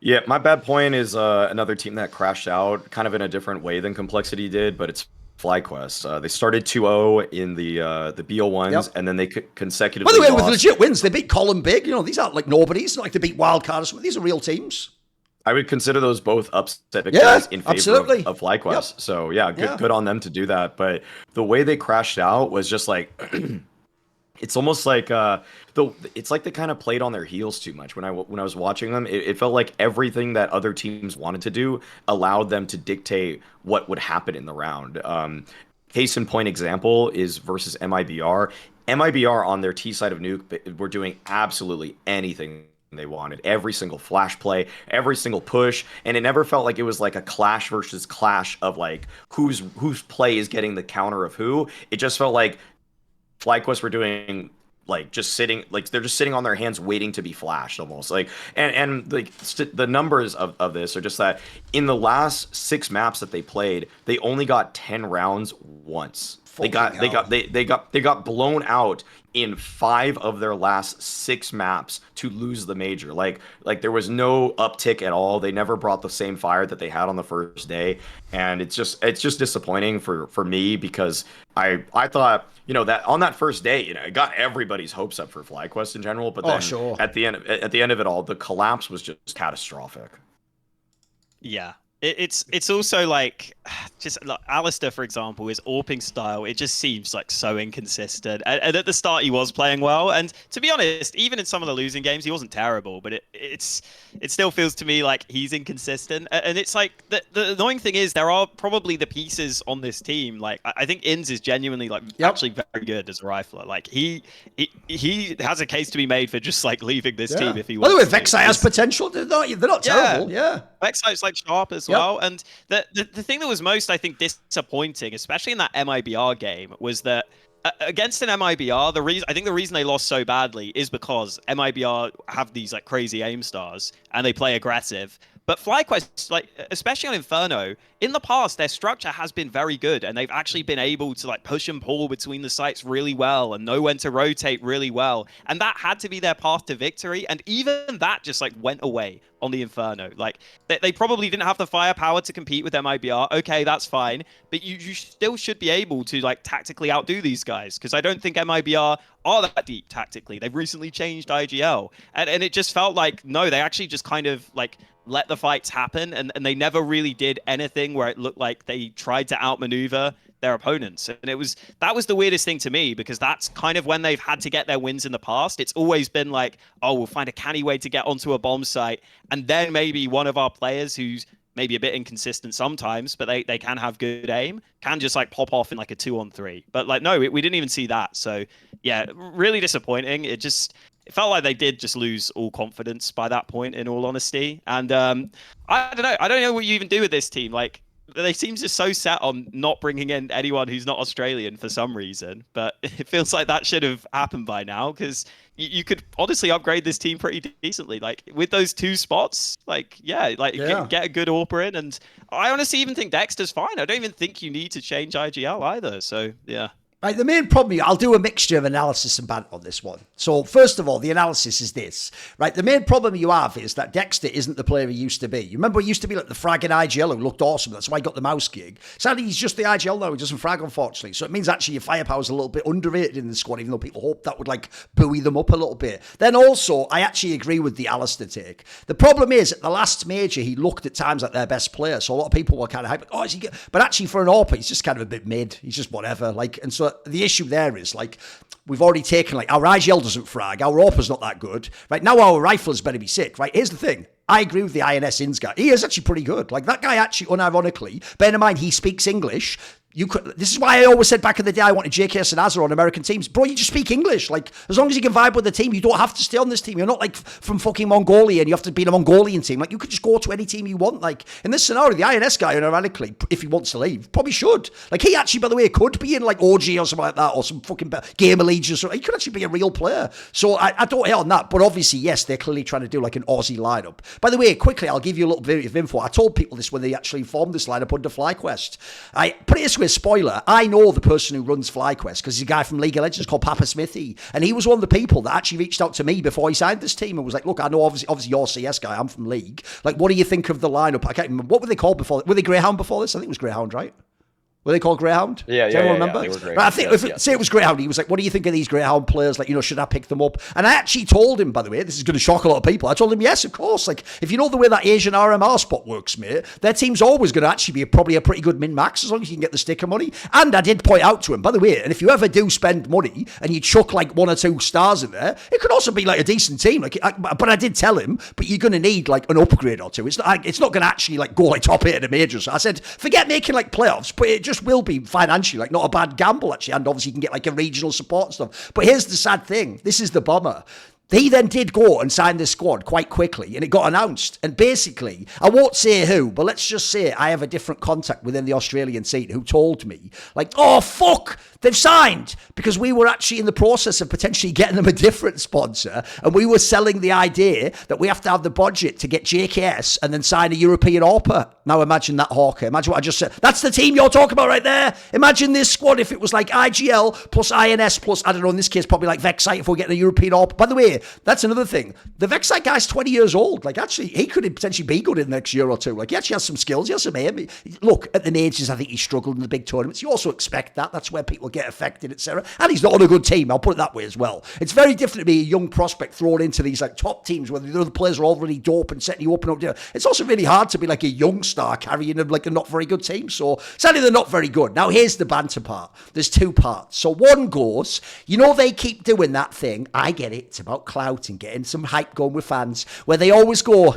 Yeah, my bad point is another team that crashed out kind of in a different way than Complexity did, but it's FlyQuest. They started 2-0 in the BO1s, and then they consecutively By the way, lost. with legit wins, they beat Colin Big. You know, these aren't like nobodies. Not like they beat Wildcard or something. These are real teams. I would consider those both upset victories in favor of FlyQuest. Yep. So yeah, good on them to do that. But the way they crashed out was just like it's almost like it's like they kind of played on their heels too much. When I was watching them, it felt like everything that other teams wanted to do allowed them to dictate what would happen in the round. Case in point example is versus MIBR. MIBR on their T side of nuke were doing absolutely anything they wanted, every single flash play, every single push, and it never felt like it was like a clash versus clash of like whose play is getting the counter of who. It just felt like FlyQuest were doing like just sitting, like they're just sitting on their hands waiting to be flashed almost. Like and like the numbers of this are just that in the last 6 maps that they played, they only got 10 rounds once. They got blown out in 5 of their last 6 maps to lose the major. Like there was no uptick at all. They never brought the same fire that they had on the first day, and it's just disappointing for me because I thought, you know, that on that first day, you know, it got everybody's hopes up for FlyQuest in general, but then at the end of it all, the collapse was just catastrophic. Yeah. It's also like just like Alistair, for example, his AWPing style, it just seems like so inconsistent. And at the start he was playing well, and to be honest, even in some of the losing games he wasn't terrible, but it still feels to me like he's inconsistent. And it's like the annoying thing is there are probably the pieces on this team, like I think Inns is genuinely like actually very good as a rifler. Like he has a case to be made for just like leaving this team if he wants. By the way, Vexite has potential. They're not terrible. Yeah. Vexite's like sharp as well. And the thing that was most, I think, disappointing, especially in that MIBR game, was that against an MIBR, the reason they lost so badly is because MIBR have these like crazy aim stars and they play aggressive. But FlyQuest, like especially on Inferno, in the past their structure has been very good, and they've actually been able to like push and pull between the sites really well and know when to rotate really well. And that had to be their path to victory. And even that just like went away on the Inferno. Like they probably didn't have the firepower to compete with MIBR. Okay, that's fine, but you still should be able to like tactically outdo these guys, because I don't think MIBR are that deep tactically. They've recently changed IGL, and it just felt like no, they actually just kind of like let the fights happen, and they never really did anything where it looked like they tried to outmaneuver their opponents. And that was the weirdest thing to me, because that's kind of when they've had to get their wins in the past. It's always been like, oh, we'll find a canny way to get onto a bomb site, and then maybe one of our players who's maybe a bit inconsistent sometimes, but they can have good aim, can just like pop off in like a 2-on-3. But like, no, we didn't even see that. So yeah, really disappointing. It felt like they did just lose all confidence by that point, in all honesty. And I don't know what you even do with this team. Like, they seem just so set on not bringing in anyone who's not Australian for some reason. But it feels like that should have happened by now, because you could honestly upgrade this team pretty decently. Like with those 2 spots, like, get a good AWPer in. And I honestly even think Dexter's fine. I don't even think you need to change IGL either. So, yeah. Right, the main problem, I'll do a mixture of analysis and banter on this one. So first of all, the analysis is this, right? The main problem you have is that Dexter isn't the player he used to be. You remember he used to be like the fragging IGL who looked awesome. That's why he got the mouse gig. Sadly, he's just the IGL now. He doesn't frag, unfortunately. So it means actually your firepower's a little bit underrated in the squad, even though people hope that would like buoy them up a little bit. Then also, I actually agree with the Alistair take. The problem is, at the last major, he looked at times like their best player. So a lot of people were kind of hyped, like, oh, is he good? But actually for an AWP, he's just kind of a bit mid. He's just whatever. Like, and so the issue there is like we've already taken like our IGL doesn't frag, our AWP's not that good. Right now our rifles better be sick. Right, here's the thing. I agree with the INS Ins guy. He is actually pretty good. Like that guy actually, unironically, bear in mind he speaks English. This is why I always said back in the day I wanted JKS and Azza on American teams. Bro, you just speak English. Like, as long as you can vibe with the team, you don't have to stay on this team. You're not like from fucking Mongolia and you have to be in a Mongolian team. Like, you could just go to any team you want. Like, in this scenario, the INS guy, unironically, if he wants to leave, probably should. Like, he actually, by the way, could be in like OG or something like that, or some fucking Game Elite or something. He could actually be a real player. So I don't hate on that. But obviously, yes, they're clearly trying to do like an Aussie lineup. By the way, quickly, I'll give you a little bit of info. I told people this when they actually formed this lineup under FlyQuest. I put it this way, spoiler. I know the person who runs FlyQuest because he's a guy from League of Legends called Papa Smithy, and he was one of the people that actually reached out to me before he signed this team and was like, look, I know obviously you're a CS guy, I'm from League, like what do you think of the lineup? I can't remember, what were they called before? Were they Greyhound before this? I think it was Greyhound, right? Were they called Greyhound? Yeah, Does anyone remember? They were Greyhound. Right, I think say it was Greyhound. He was like, "What do you think of these Greyhound players? Like, should I pick them up?" And I actually told him, by the way, this is going to shock a lot of people. I told him, yes, of course. Like, if you know the way that Asian RMR spot works, mate, their team's always going to actually be probably a pretty good min-max as long as you can get the sticker money. And I did point out to him, by the way, and if you ever do spend money and you chuck like 1 or 2 stars in there, it could also be like a decent team. Like, but I did tell him, but you're going to need like an upgrade or two. It's not going to actually like go like top 8 at a major. So I said, forget making like playoffs, but it just will be financially like not a bad gamble actually, and obviously you can get like a regional support and stuff. But here's the sad thing, this is the bomber. He then did go and sign this squad quite quickly, and it got announced. And basically, I won't say who, but let's just say I have a different contact within the Australian scene who told me, like, oh, fuck, they've signed. Because we were actually in the process of potentially getting them a different sponsor, and we were selling the idea that we have to have the budget to get JKS and then sign a European AWPer. Now imagine that, Hawka. Imagine what I just said. That's the team you're talking about right there. Imagine this squad if it was like IGL plus INS plus, I don't know, in this case, probably like Vexite if we're getting a European AWPer. By the way, that's another thing. The Vexite guy's 20 years old. Like, actually, he could potentially be good in the next year or two. Like, he actually has some skills. He has some aim. Look, at the ages, I think he struggled in the big tournaments. You also expect that. That's where people get affected, etc. And he's not on a good team. I'll put it that way as well. It's very different to be a young prospect thrown into these, like, top teams where the other players are already dope and setting you up and up. It's also really hard to be, like, a young star carrying, like, a not very good team. So, sadly, they're not very good. Now, here's the banter part. There's 2 parts. So, one goes, they keep doing that thing. I get it. It's about clout and getting some hype going with fans, where they always go,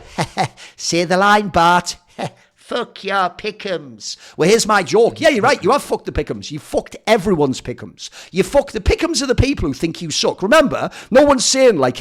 say the line, Bart, fuck your pick'ems. Well, here's my joke. Yeah, you're right. You have fucked the pick'ems. You fucked everyone's pick'ems. You fucked the pick'ems of the people who think you suck. Remember, no one's saying like,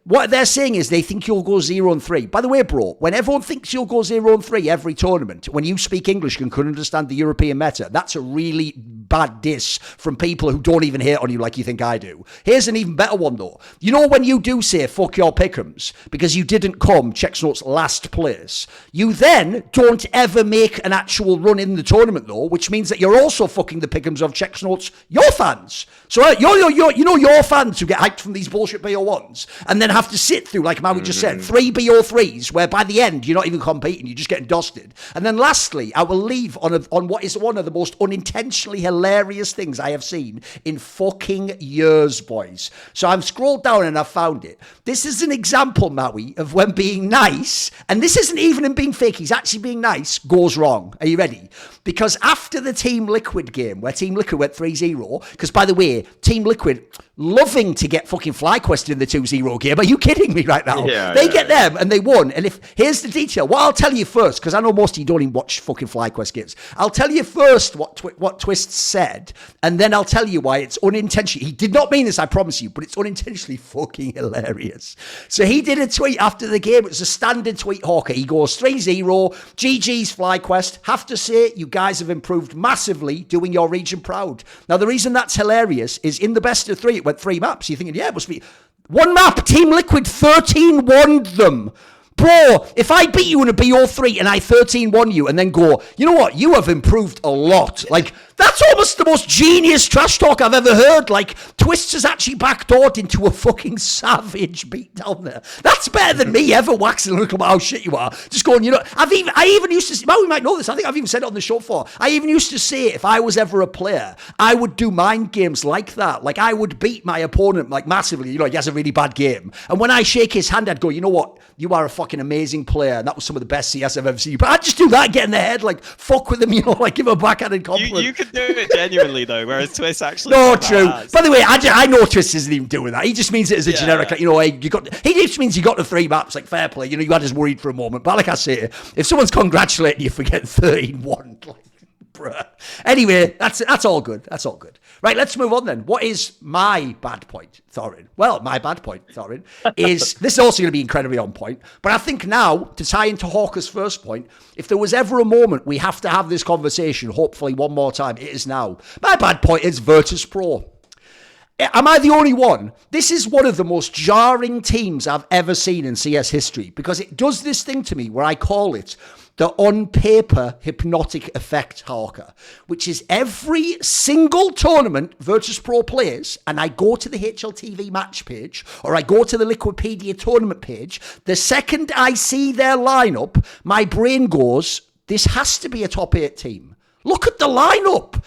what they're saying is they think you'll go 0-3. By the way, bro, when everyone thinks you'll go 0-3 every tournament, when you speak English and can understand the European meta, that's a really bad diss from people who don't even hate on you like you think I do. Here's an even better one though. When you do say fuck your pick'ems because you didn't come Checksnote's last place, you then don't ever make an actual run in the tournament though, which means that you're also fucking the pick'ems of Checksnote's your fans. So your fans who get hyped from these bullshit BO1s and then have to sit through, like Maui just said, 3 BO3s where by the end you're not even competing, you're just getting dusted. And then lastly, I will leave on what is one of the most unintentionally hilarious things I have seen in fucking years, boys. So I've scrolled down and I've found it. This is an example, Maui, of when being nice, and this isn't even him being fake, he's actually being nice, goes wrong. Are you ready? Because after the Team Liquid game, where Team Liquid went 3-0, because by the way, Team Liquid loving to get fucking FlyQuest in the 2-0 game. Are you kidding me right now? They get them and they won. And here's the detail. What I'll tell you first, because I know most of you don't even watch fucking FlyQuest games. I'll tell you first what Twist said, and then I'll tell you why it's unintentionally. He did not mean this, I promise you, but it's unintentionally fucking hilarious. So he did a tweet after the game. It was a standard tweet, Hawka. He goes 3-0, GG's FlyQuest. Have to say, you guys have improved massively, doing your region proud. Now, the reason that's hilarious is in the best of 3, it went 3 maps. You're thinking, yeah, it must be one map. Team Liquid 13-1'd them. Bro, if I beat you in a BO3 and I 13-1 you and then go, you know what, you have improved a lot. Like, That's almost the most genius trash talk I've ever heard. Like, Twists has actually backdoored into a fucking savage beat down there. That's better than me ever waxing a little about how shit you are. Just going, you know, I even used to say, Maui might know this, I think I've even said it on the show before. I even used to say if I was ever a player, I would do mind games like that. Like, I would beat my opponent, like, massively. You know, he has a really bad game. And when I shake his hand, I'd go, you know what? You are a fucking amazing player. And that was some of the best CS I've ever seen. But I'd just do that, get in the head, like, fuck with him, you know, like, give him a backhanded compliment. You could do it genuinely, though, whereas Twist actually... No, true. By the way, I know Twist isn't even doing that. He just means it as a generic, like, you know, hey, he just means you got the 3 maps, like, fair play. You know, you had us worried for a moment. But like I say, if someone's congratulating you for getting 13-1, like, bruh. Anyway, that's all good. That's all good. Right, let's move on then. What is my bad point, Thorin? Well, my bad point, Thorin, is this is also going to be incredibly on point. But I think now, to tie into Hawka's first point, if there was ever a moment we have to have this conversation, hopefully one more time, it is now. My bad point is Virtus.pro. Am I the only one? This is one of the most jarring teams I've ever seen in CS history because it does this thing to me where I call it the on-paper hypnotic effect, Hawka, which is every single tournament Virtus.pro plays, and I go to the HLTV match page, or I go to the Liquipedia tournament page, the second I see their lineup, my brain goes, this has to be a top 8 team. Look at the lineup.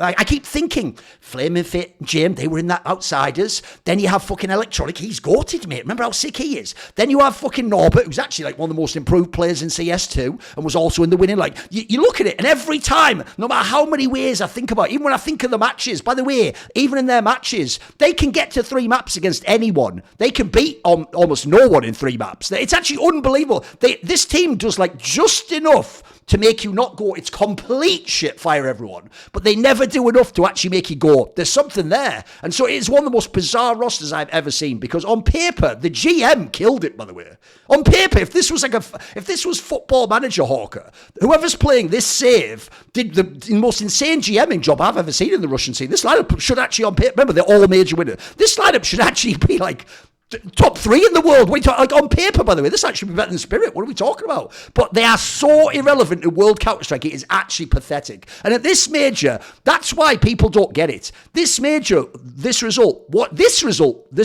I keep thinking, Flaming Fit, Jim, they were in that Outsiders. Then you have fucking Electronic. He's goated, mate. Remember how sick he is? Then you have fucking Norbert, who's actually like one of the most improved players in CS2 and was also in the winning. Like, you look at it, and every time, no matter how many ways I think about it, even when I think of the matches, by the way, even in their matches, they can get to 3 maps against anyone. They can beat almost no one in 3 maps. It's actually unbelievable. This team does like just enough to make you not go, it's complete shit, fire everyone. But they never do enough to actually make you go, there's something there. And so it is one of the most bizarre rosters I've ever seen because on paper, the GM killed it, by the way. On paper, if this was Football Manager Hawka, whoever's playing this save did the most insane GMing job I've ever seen in the Russian scene. This lineup should actually, on paper, remember, they're all major winners. This lineup should actually be like top 3 in the world. Like on paper, by the way, this actually be better than Spirit. What are we talking about? But they are so irrelevant to World Counter-Strike. It is actually pathetic. And at this major, that's why people don't get it. This major, this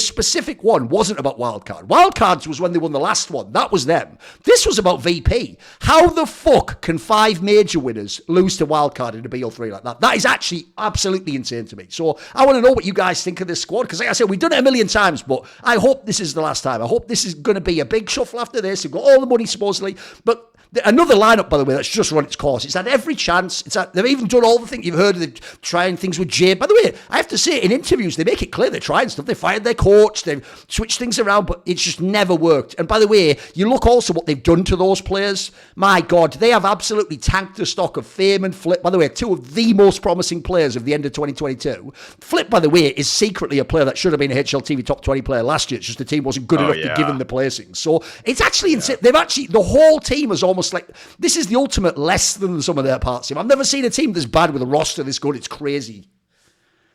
specific one wasn't about Wildcard. Wildcards was when they won the last one. That was them. This was about VP. How the fuck can 5 major winners lose to Wildcard in a BL3 like that? That is actually absolutely insane to me. So I want to know what you guys think of this squad. Because like I said, we've done it a million times, but I hope this is the last time. I hope this is going to be a big shuffle after this. We've got all the money supposedly, but another lineup, by the way, that's just run its course. It's had every chance. They've even done all the things you've heard of. They're trying things with Jay. By the way, I have to say, in interviews, they make it clear they're trying stuff. They fired their coach. They've switched things around, but it's just never worked. And by the way, you look also what they've done to those players. My God, they have absolutely tanked the stock of Fame and Flip. By the way, 2 of the most promising players of the end of 2022. Flip, by the way, is secretly a player that should have been a HLTV top 20 player last year. It's just the team wasn't good enough to give him the placings. So it's actually insane. They've actually, the whole team is almost like, this is the ultimate less than some of their parts team. I've never seen a team this bad with a roster this good. It's crazy.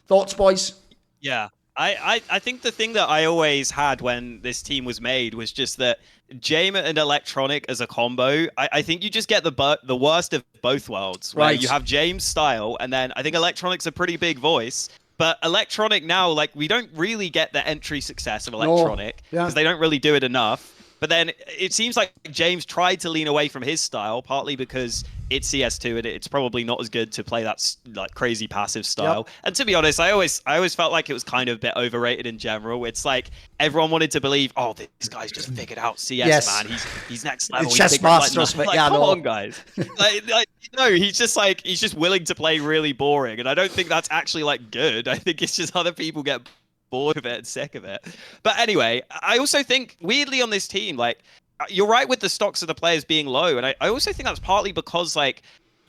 Thoughts, boys? Yeah. I think the thing that I always had when this team was made was just that Jame and Electronic as a combo, I think you just get the worst of both worlds. Where you have James' style, and then I think Electronic's a pretty big voice. But Electronic now, like, we don't really get the entry success of Electronic because they don't really do it enough. But then it seems like James tried to lean away from his style, partly because it's CS2 and it's probably not as good to play that like crazy passive style. Yep. And to be honest, I always felt like it was kind of a bit overrated in general. It's like everyone wanted to believe, oh, this guy's just figured out CS, man. He's next level. Chess master. Come on, guys. No, he's just willing to play really boring, and I don't think that's actually like good. I think it's just other people get bored of it and sick of it. But anyway, I also think weirdly on this team, like, you're right with the stocks of the players being low, and I also think that's partly because like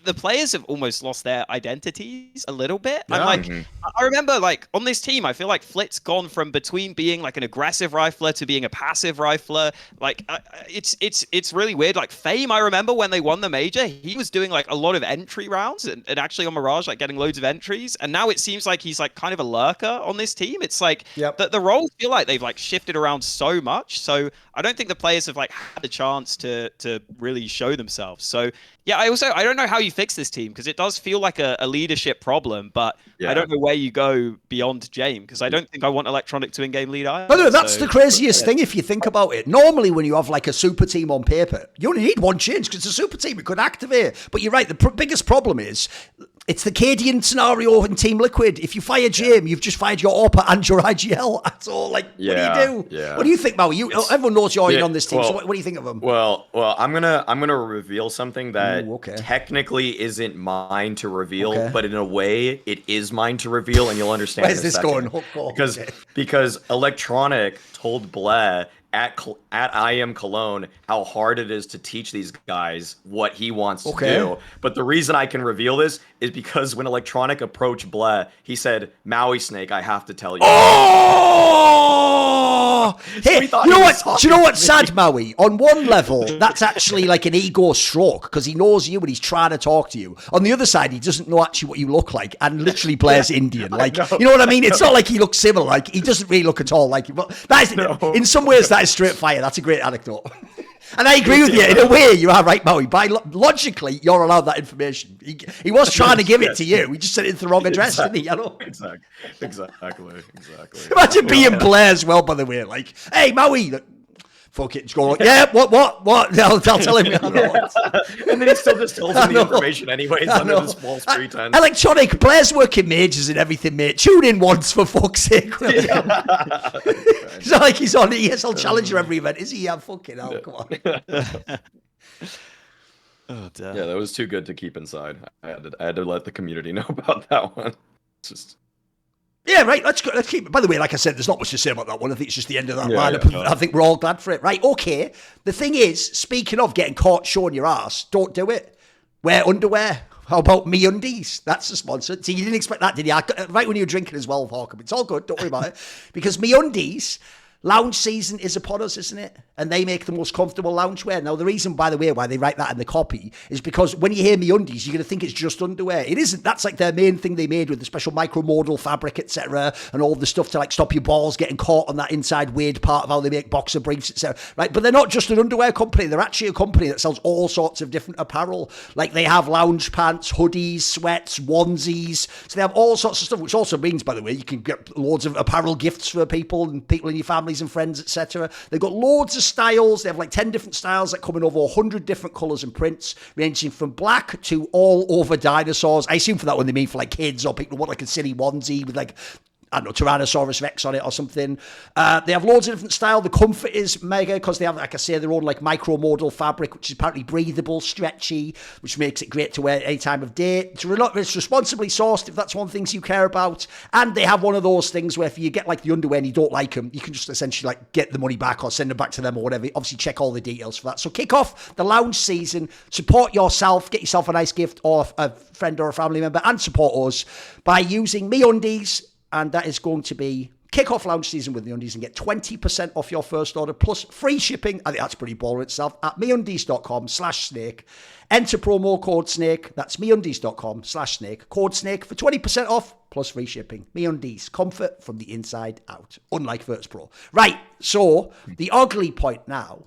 the players have almost lost their identities a little bit. Yeah. I'm like, I remember like on this team, I feel like Flit's gone from between being like an aggressive rifler to being a passive rifler. Like it's really weird. Like Fame, I remember when they won the major, he was doing like a lot of entry rounds and actually on Mirage, like getting loads of entries. And now it seems like he's like kind of a lurker on this team. It's like the roles feel like they've like shifted around so much. So I don't think the players have like had the chance to really show themselves. So yeah, I don't know how you really fix this team? Because it does feel like a leadership problem, but Yeah. I don't know where you go beyond James, because I don't think I want Electronic to in-game lead either. No, that's the craziest thing if you think about it. Normally, when you have like a super team on paper, you only need one change because it's a super team. It could activate. But you're right. The biggest problem is it's the Cadian scenario in Team Liquid. If you fire James, you've just fired your AWPA and your IGL. That's all. Like, what do you do? Yeah. What do you think, Maui? Everyone knows you're in on this team. So what do you think of them? Well, I'm gonna reveal something that Ooh, okay. technically isn't mine to reveal, but in a way it is mine to reveal, and you'll understand. Where's this going? Because Electronic told Blair at I Am Cologne how hard it is to teach these guys what he wants to do. But the reason I can reveal this is because when Electronic approached Blair, he said, "Mauisnake, I have to tell you." Oh! Hey, So you know what? Do you know what's sad, Maui? On one level, that's actually like an ego stroke because he knows you and he's trying to talk to you. On the other side, he doesn't know actually what you look like and literally Blair's Indian. Like, you know what I mean? It's not like he looks similar. Like, he doesn't really look at all like you. But that is, in some ways, that is straight fire. That's a great anecdote. And I agree with you. In a way, you are right, Maui. Logically, you're allowed that information. He was trying to give it to you. He just sent it to the wrong address, didn't he? I know. Exactly. Imagine being Blair as well, by the way. Like, hey, Maui. Fuck it. Just go like, yeah, what? I'll tell him. And then he still just tells him the information anyways under this false pretense. Electronic, Blair's working majors and everything, mate. Tune in once, for fuck's sake. It's not like he's on ESL Challenger every event, is he? Yeah, fucking hell, come on. Oh, damn. Yeah, that was too good to keep inside. I had to let the community know about that one. It's just... Yeah, right. Let's keep it. By the way, like I said, there's not much to say about that one. I think it's just the end of that lineup. I think we're all glad for it. Right, okay. The thing is, speaking of getting caught showing your ass, don't do it. Wear underwear. How about MeUndies? That's the sponsor. See, you didn't expect that, did you? Right when you were drinking as well, Hawka. It's all good. Don't worry about it. Because MeUndies... Lounge season is upon us, isn't it? And they make the most comfortable loungewear. Now, the reason, by the way, why they write that in the copy is because when you hear MeUndies, you're going to think it's just underwear. It isn't. That's like their main thing they made with the special micromodal fabric, etc., and all the stuff to like stop your balls getting caught on that inside weird part of how they make boxer briefs, etc. Right? But they're not just an underwear company. They're actually a company that sells all sorts of different apparel. Like they have lounge pants, hoodies, sweats, onesies. So they have all sorts of stuff, which also means, by the way, you can get loads of apparel gifts for people and people in your family and friends, etc. They've got loads of styles. They have like 10 different styles that come in over 100 different colours and prints, ranging from black to all over dinosaurs. I assume for that one they mean for like kids or people who want like a silly onesie with like, I don't know, Tyrannosaurus Rex on it or something. They have loads of different style. The comfort is mega because they have, like I say, their own like micromodal fabric, which is apparently breathable, stretchy, which makes it great to wear any time of day. It's responsibly sourced if that's one of the things you care about. And they have one of those things where if you get like the underwear and you don't like them, you can just essentially like get the money back or send them back to them or whatever. Obviously, check all the details for that. So kick off the lounge season, support yourself, get yourself a nice gift or a friend or a family member, and support us by using MeUndies. And that is going to be kick off lounge season with MeUndies and get 20% off your first order plus free shipping. I think that's pretty baller itself at MeUndies.com/snake. Enter promo code SNAKE. That's MeUndies.com/snake. Code SNAKE for 20% off plus free shipping. MeUndies, comfort from the inside out. Unlike Virtus.pro. Right, so the ugly point now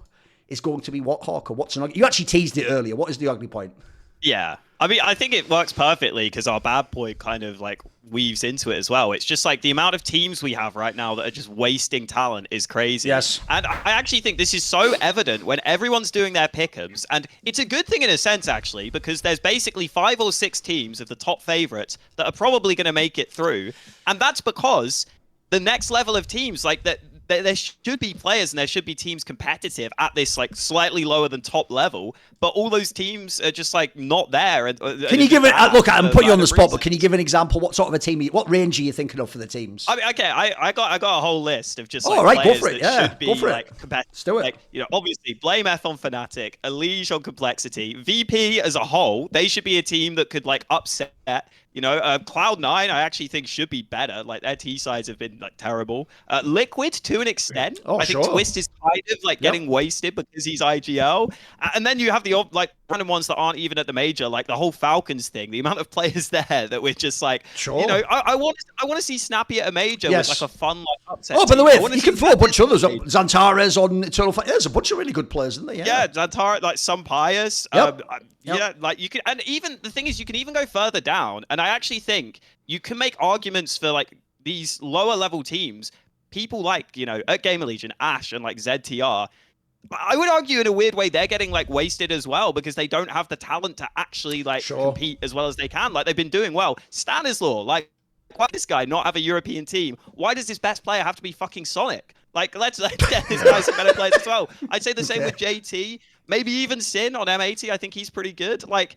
is going to be what, Hawka? What's an ugly? You actually teased it earlier. What is the ugly point? Yeah. I mean, I think it works perfectly because our bad point kind of like weaves into it as well. It's just like the amount of teams we have right now that are just wasting talent is crazy. Yes. And I actually think this is so evident when everyone's doing their pick'ems. And it's a good thing in a sense, actually, because there's basically 5 or 6 teams of the top favorites that are probably going to make it through. And that's because the next level of teams, like that, there should be players and there should be teams competitive at this like slightly lower than top level, but all those teams are just like not there. Can you give it? Look, I'm putting you on the spot, but can you give an example? What sort of a team? What range are you thinking of for the teams? I mean, okay, I got a whole list of just like all right, players go for it. that Yeah, should be go for like it. competitive. Let's do it. Like, you know, obviously Blame F on Fnatic, Elige on Complexity, VP as a whole. They should be a team that could like upset Cloud9, I actually think should be better. Like their T sides have been like terrible. Liquid to an extent. I think Twist is kind of like getting wasted because he's IGL. And then you have the like random ones that aren't even at the major, like the whole Falcons thing. The amount of players there that we're just like, I want to see Snappy at a major with like a fun like upset. Oh, by the way, you can throw a bunch of others. Xantares on Eternal Fight. There's a bunch of really good players, isn't there? Yeah, Xantares, like some Pius. Yeah, like you can, and even the thing is, you can even go further down. And I actually think you can make arguments for like these lower level teams. People like, at Gamer Legion, Ash and like ZTR. I would argue in a weird way they're getting like wasted as well because they don't have the talent to actually like compete as well as they can. Like they've been doing well. Stanislaw, like why does this guy not have a European team? Why does this best player have to be fucking Sonic? Like let's get this guy some better players as well. I'd say the same with JT. Maybe even Sin on M80. I think he's pretty good. Like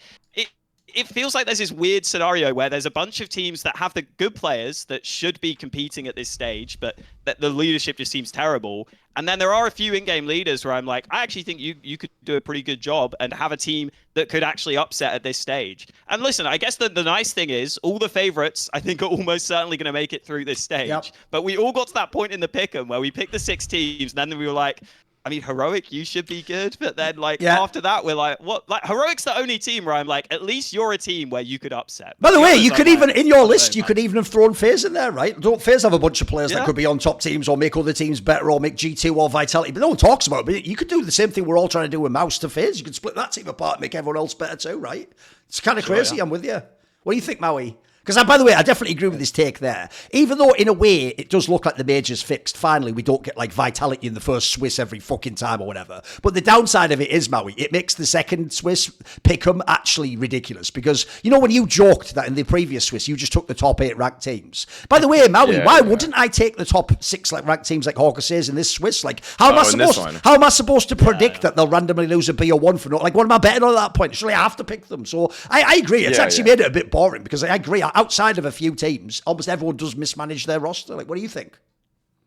it feels like there's this weird scenario where there's a bunch of teams that have the good players that should be competing at this stage, but that the leadership just seems terrible. And then there are a few in-game leaders where I'm like, I actually think you could do a pretty good job and have a team that could actually upset at this stage. And listen, I guess the nice thing is all the favorites, I think, are almost certainly going to make it through this stage. But we all got to that point in the pick'em where we picked the 6 teams, and then we were like, I mean, Heroic, you should be good. But then, after that, we're like, what? Like, Heroic's the only team where I'm like, at least you're a team where you could upset. By the way, you could even, in your list, you could even have thrown FaZe in there, right? Don't FaZe have a bunch of players that could be on top teams or make other teams better or make G2 or Vitality? But no one talks about it. But you could do the same thing we're all trying to do with Mouse to FaZe. You could split that team apart and make everyone else better too, right? It's kind of crazy. I'm with you. What do you think, Maui? Because, by the way, I definitely agree with this take there. Even though, in a way, it does look like the major's fixed. Finally, we don't get, like, Vitality in the first Swiss every fucking time or whatever. But the downside of it is, Maui, it makes the second Swiss pick'em actually ridiculous. Because, when you joked that in the previous Swiss, you just took the top 8 ranked teams. By the way, Maui, why wouldn't I take the top 6 like ranked teams like Hawka says in this Swiss? Like, how am I supposed to predict that they'll randomly lose a BO1 for not? Like, what am I betting on at that point? Surely I have to pick them. So, I agree. It's actually made it a bit boring because I agree. Outside of a few teams, almost everyone does mismanage their roster. Like, what do you think?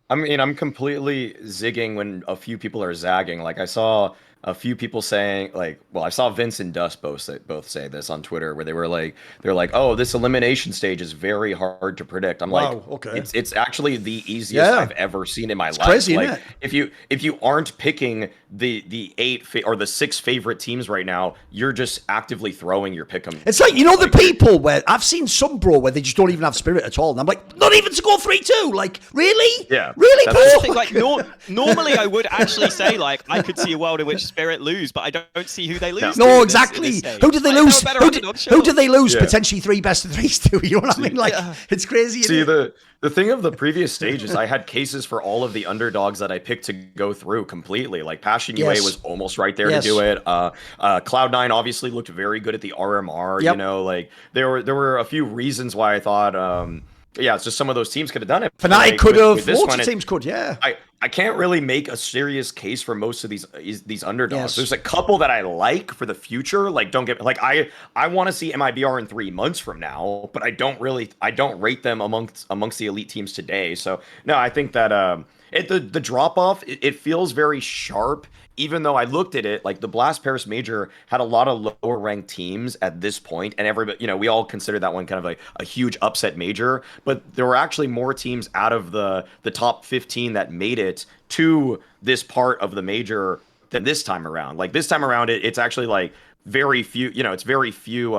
I mean, I'm completely zigging when a few people are zagging. Like, I saw a few people saying, like, well, I saw Vince and Dust both say this on Twitter, where they're like, oh, this elimination stage is very hard to predict. I'm like, okay, it's actually the easiest I've ever seen in my life. Crazy, like, if you aren't picking the 8 or the 6 favorite teams right now, you're just actively throwing your pick 'em. It's like, the people where I've seen some bro where they just don't even have spirit at all, and I'm like, not even to go 3-2. Like, really? Yeah, really, bro? Like, normally I would actually say, like, I could see a world in which Spirit lose, but I don't see who they lose. No, exactly. Who did they lose? Who did they lose? Potentially 3 best of 3s to. You know what I mean? Like, it's crazy. See, the thing of the previous stages, I had cases for all of the underdogs that I picked to go through completely. Like Passion UA was almost right there to do it. Cloud9 obviously looked very good at the RMR. Like there were a few reasons why I thought. It's just some of those teams could have done it. Fnatic could have. Lots of teams could, I can't really make a serious case for most of these underdogs. There's a couple that I like for the future. Like, don't get like I want to see MIBR in 3 months from now, but I don't rate them amongst the elite teams today. So no, I think that the drop off it feels very sharp. Even though I looked at it, like the Blast Paris Major had a lot of lower ranked teams at this point, and everybody, we all considered that one kind of like a huge upset major, but there were actually more teams out of the top 15 that made it to this part of the major than this time around. Like this time around, it's actually like very few, it's very few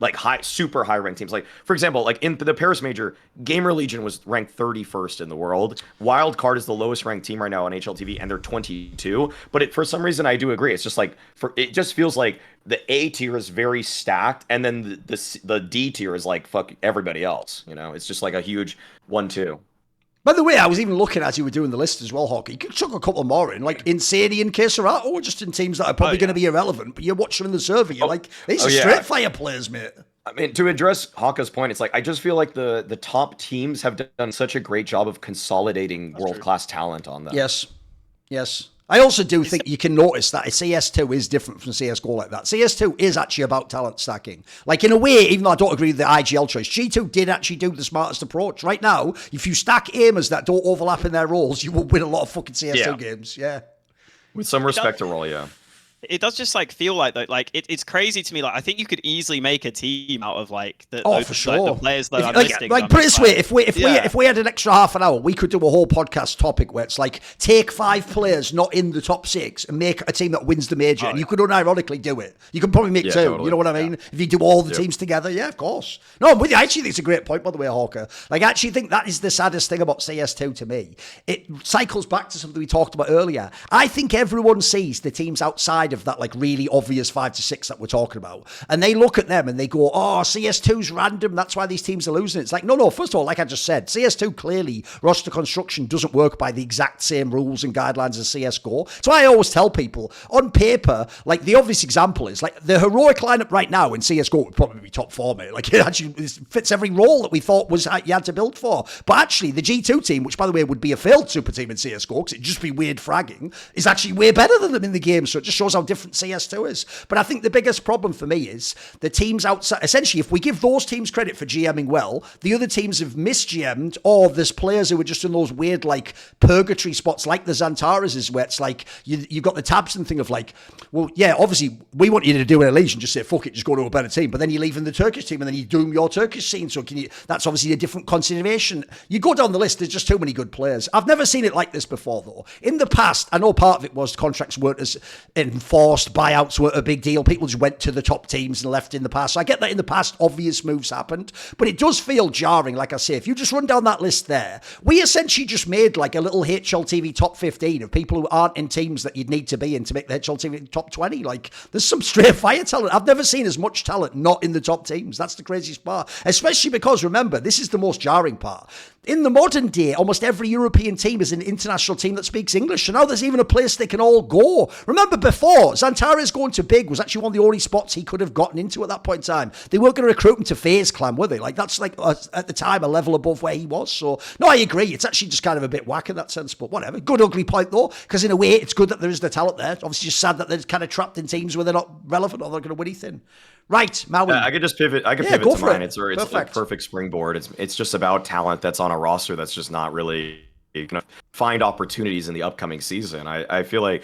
like super high ranked teams. Like for example, like in the Paris Major, Gamer Legion was ranked 31st in the world. Wildcard is the lowest ranked team right now on HLTV, and they're 22. But for some reason, I do agree. It's just like it just feels like the A tier is very stacked, and then the D tier is like fuck everybody else. It's just like a huge 1-2. By the way, I was even looking as you were doing the list as well, Hawka. You could chuck a couple more in, like Insani and Keserato, or just in teams that are probably going to be irrelevant. But you watch them in the server, you're like, these are straight fire players, mate. I mean, to address Hawka's point, it's like I just feel like the top teams have done such a great job of consolidating world-class talent on them. Yes. I also do think you can notice that CS2 is different from CSGO like that. CS2 is actually about talent stacking. Like, in a way, even though I don't agree with the IGL choice, G2 did actually do the smartest approach. Right now, if you stack aimers that don't overlap in their roles, you will win a lot of fucking CS2 games. Yeah. With some respect to role, it does just like feel like that. Like it's crazy to me. Like I think you could easily make a team out of like for sure. Like, the players that I'm like, listing. like put it this way, if we had an extra half an hour, we could do a whole podcast topic where it's like take 5 players not in the top 6 and make a team that wins the major, and you could unironically do it. You could probably make 2. Totally. You know what I mean? If you do all the teams together, yeah, of course. No, I'm with you. I actually think it's a great point, by the way, Hawka. Like, I actually think that is the saddest thing about CS2 to me. It cycles back to something we talked about earlier. I think everyone sees the teams outside of that, like, really obvious 5 to 6 that we're talking about, and they look at them and they go, oh, CS2's random, that's why these teams are losing. It's like, no, first of all, like I just said, CS2 clearly, roster construction doesn't work by the exact same rules and guidelines as CSGO. So I always tell people, on paper, like, the obvious example is, like, the heroic lineup right now in CSGO would probably be top 4, mate. Like, it actually fits every role that we thought was you had to build for. But actually, the G2 team, which, by the way, would be a failed super team in CSGO, because it'd just be weird fragging, is actually way better than them in the game. So it just shows how different CS2 is. But I think the biggest problem for me is the teams outside. Essentially, if we give those teams credit for GMing well, the other teams have mis-GM'd, or there's players who are just in those weird, like, purgatory spots, like the Xantaras is, where it's like, you've got the Tabson thing of like, well, yeah, obviously, we want you to do an Elysian, just say, fuck it, just go to a better team. But then you're leaving the Turkish team, and then you doom your Turkish scene. So that's obviously a different consideration. You go down the list, there's just too many good players. I've never seen it like this before, though. In the past, I know part of it was contracts weren't as enforced, buyouts weren't a big deal. People just went to the top teams and left in the past. So I get that in the past, obvious moves happened. But it does feel jarring, like I say. If you just run down that list there, we essentially just made like a little HLTV top 15 of people who aren't in teams that you'd need to be in to make the HLTV top 20. Like, there's some straight fire talent. I've never seen as much talent not in the top teams. That's the craziest part. Especially because, remember, this is the most jarring part. In the modern day, almost every European team is an international team that speaks English. So now there's even a place they can all go. Remember before, Xantares going to Big was actually one of the only spots he could have gotten into at that point in time. They weren't going to recruit him to FaZe Clan, were they? Like, that's like, at the time, a level above where he was. So, no, I agree. It's actually just kind of a bit whack in that sense, but whatever. Good, ugly point, though, because in a way, it's good that there is the talent there. Obviously, just sad that they're kind of trapped in teams where they're not relevant or they're going to win anything. Right, Maui. I could just pivot. I could pivot to mine. It's a perfect springboard. It's just about talent that's on a roster that's just not really going to find opportunities in the upcoming season. I feel like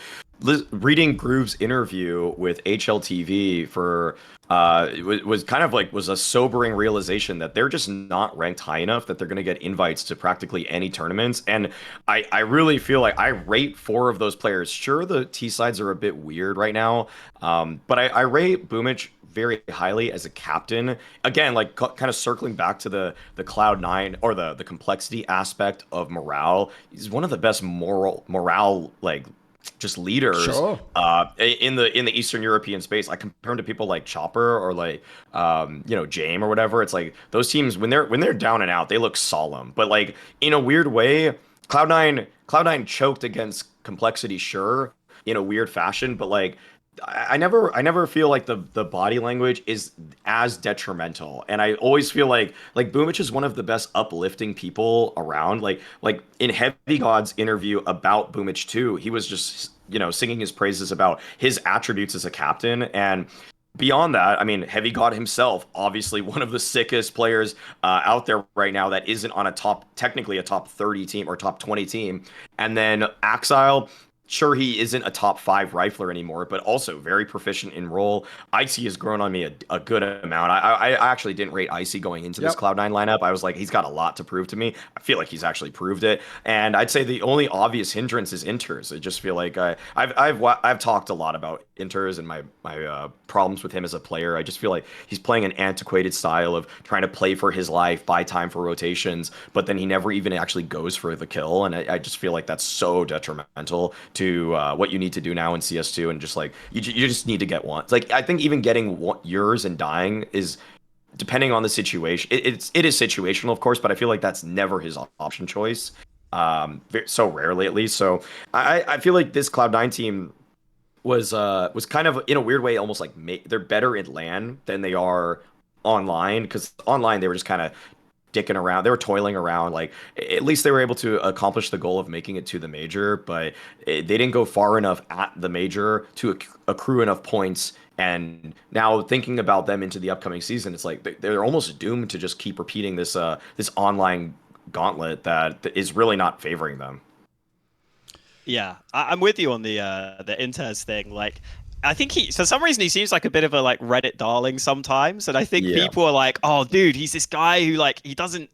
reading Groove's interview with HLTV for was kind of like was a sobering realization that they're just not ranked high enough that they're going to get invites to practically any tournaments. And I really feel like I rate 4 of those players. Sure, the T sides are a bit weird right now, but I rate Boomich very highly as a captain. Again, like kind of circling back to the Cloud9 or the complexity aspect of morale. He's one of the best morale like just leaders in the Eastern European space. I compare him to people like Chopper or like Jame or whatever. It's like those teams when they're down and out, they look solemn. But like in a weird way, Cloud9 choked against complexity, sure, in a weird fashion, but like I never feel like the body language is as detrimental, and I always feel like Boomich is one of the best uplifting people around. Like in Heavy God's interview about Boomich too, he was just singing his praises about his attributes as a captain. And beyond that, I mean, Heavy God himself, obviously one of the sickest players out there right now that isn't on technically a top 30 team or top 20 team. And then Axile, sure, he isn't a top 5 rifler anymore, but also very proficient in role. Icy has grown on me a good amount. I actually didn't rate Icy going into this Cloud9 lineup. I was like, he's got a lot to prove to me. I feel like he's actually proved it. And I'd say the only obvious hindrance is Inters. I just feel like I've talked a lot about Inters and my problems with him as a player. I just feel like he's playing an antiquated style of trying to play for his life, buy time for rotations, but then he never even actually goes for the kill. And I just feel like that's so detrimental to what you need to do now in CS2, and just like you just need to get one. It's like I think even getting yours and dying is, depending on the situation, it is situational, of course, but I feel like that's never his option choice, so rarely at least. So I feel like this Cloud9 team was kind of in a weird way almost like they're better in LAN than they are online, because online they were just kind of dicking around. They were toiling around. Like, at least they were able to accomplish the goal of making it to the major, but they didn't go far enough at the major to accrue enough points. And now thinking about them into the upcoming season, it's like they're almost doomed to just keep repeating this online gauntlet that is really not favoring them. Yeah, I'm with you on the Inters thing. Like, I think for some reason he seems like a bit of a like Reddit darling sometimes, and I think people are like, "Oh, dude, he's this guy who like he doesn't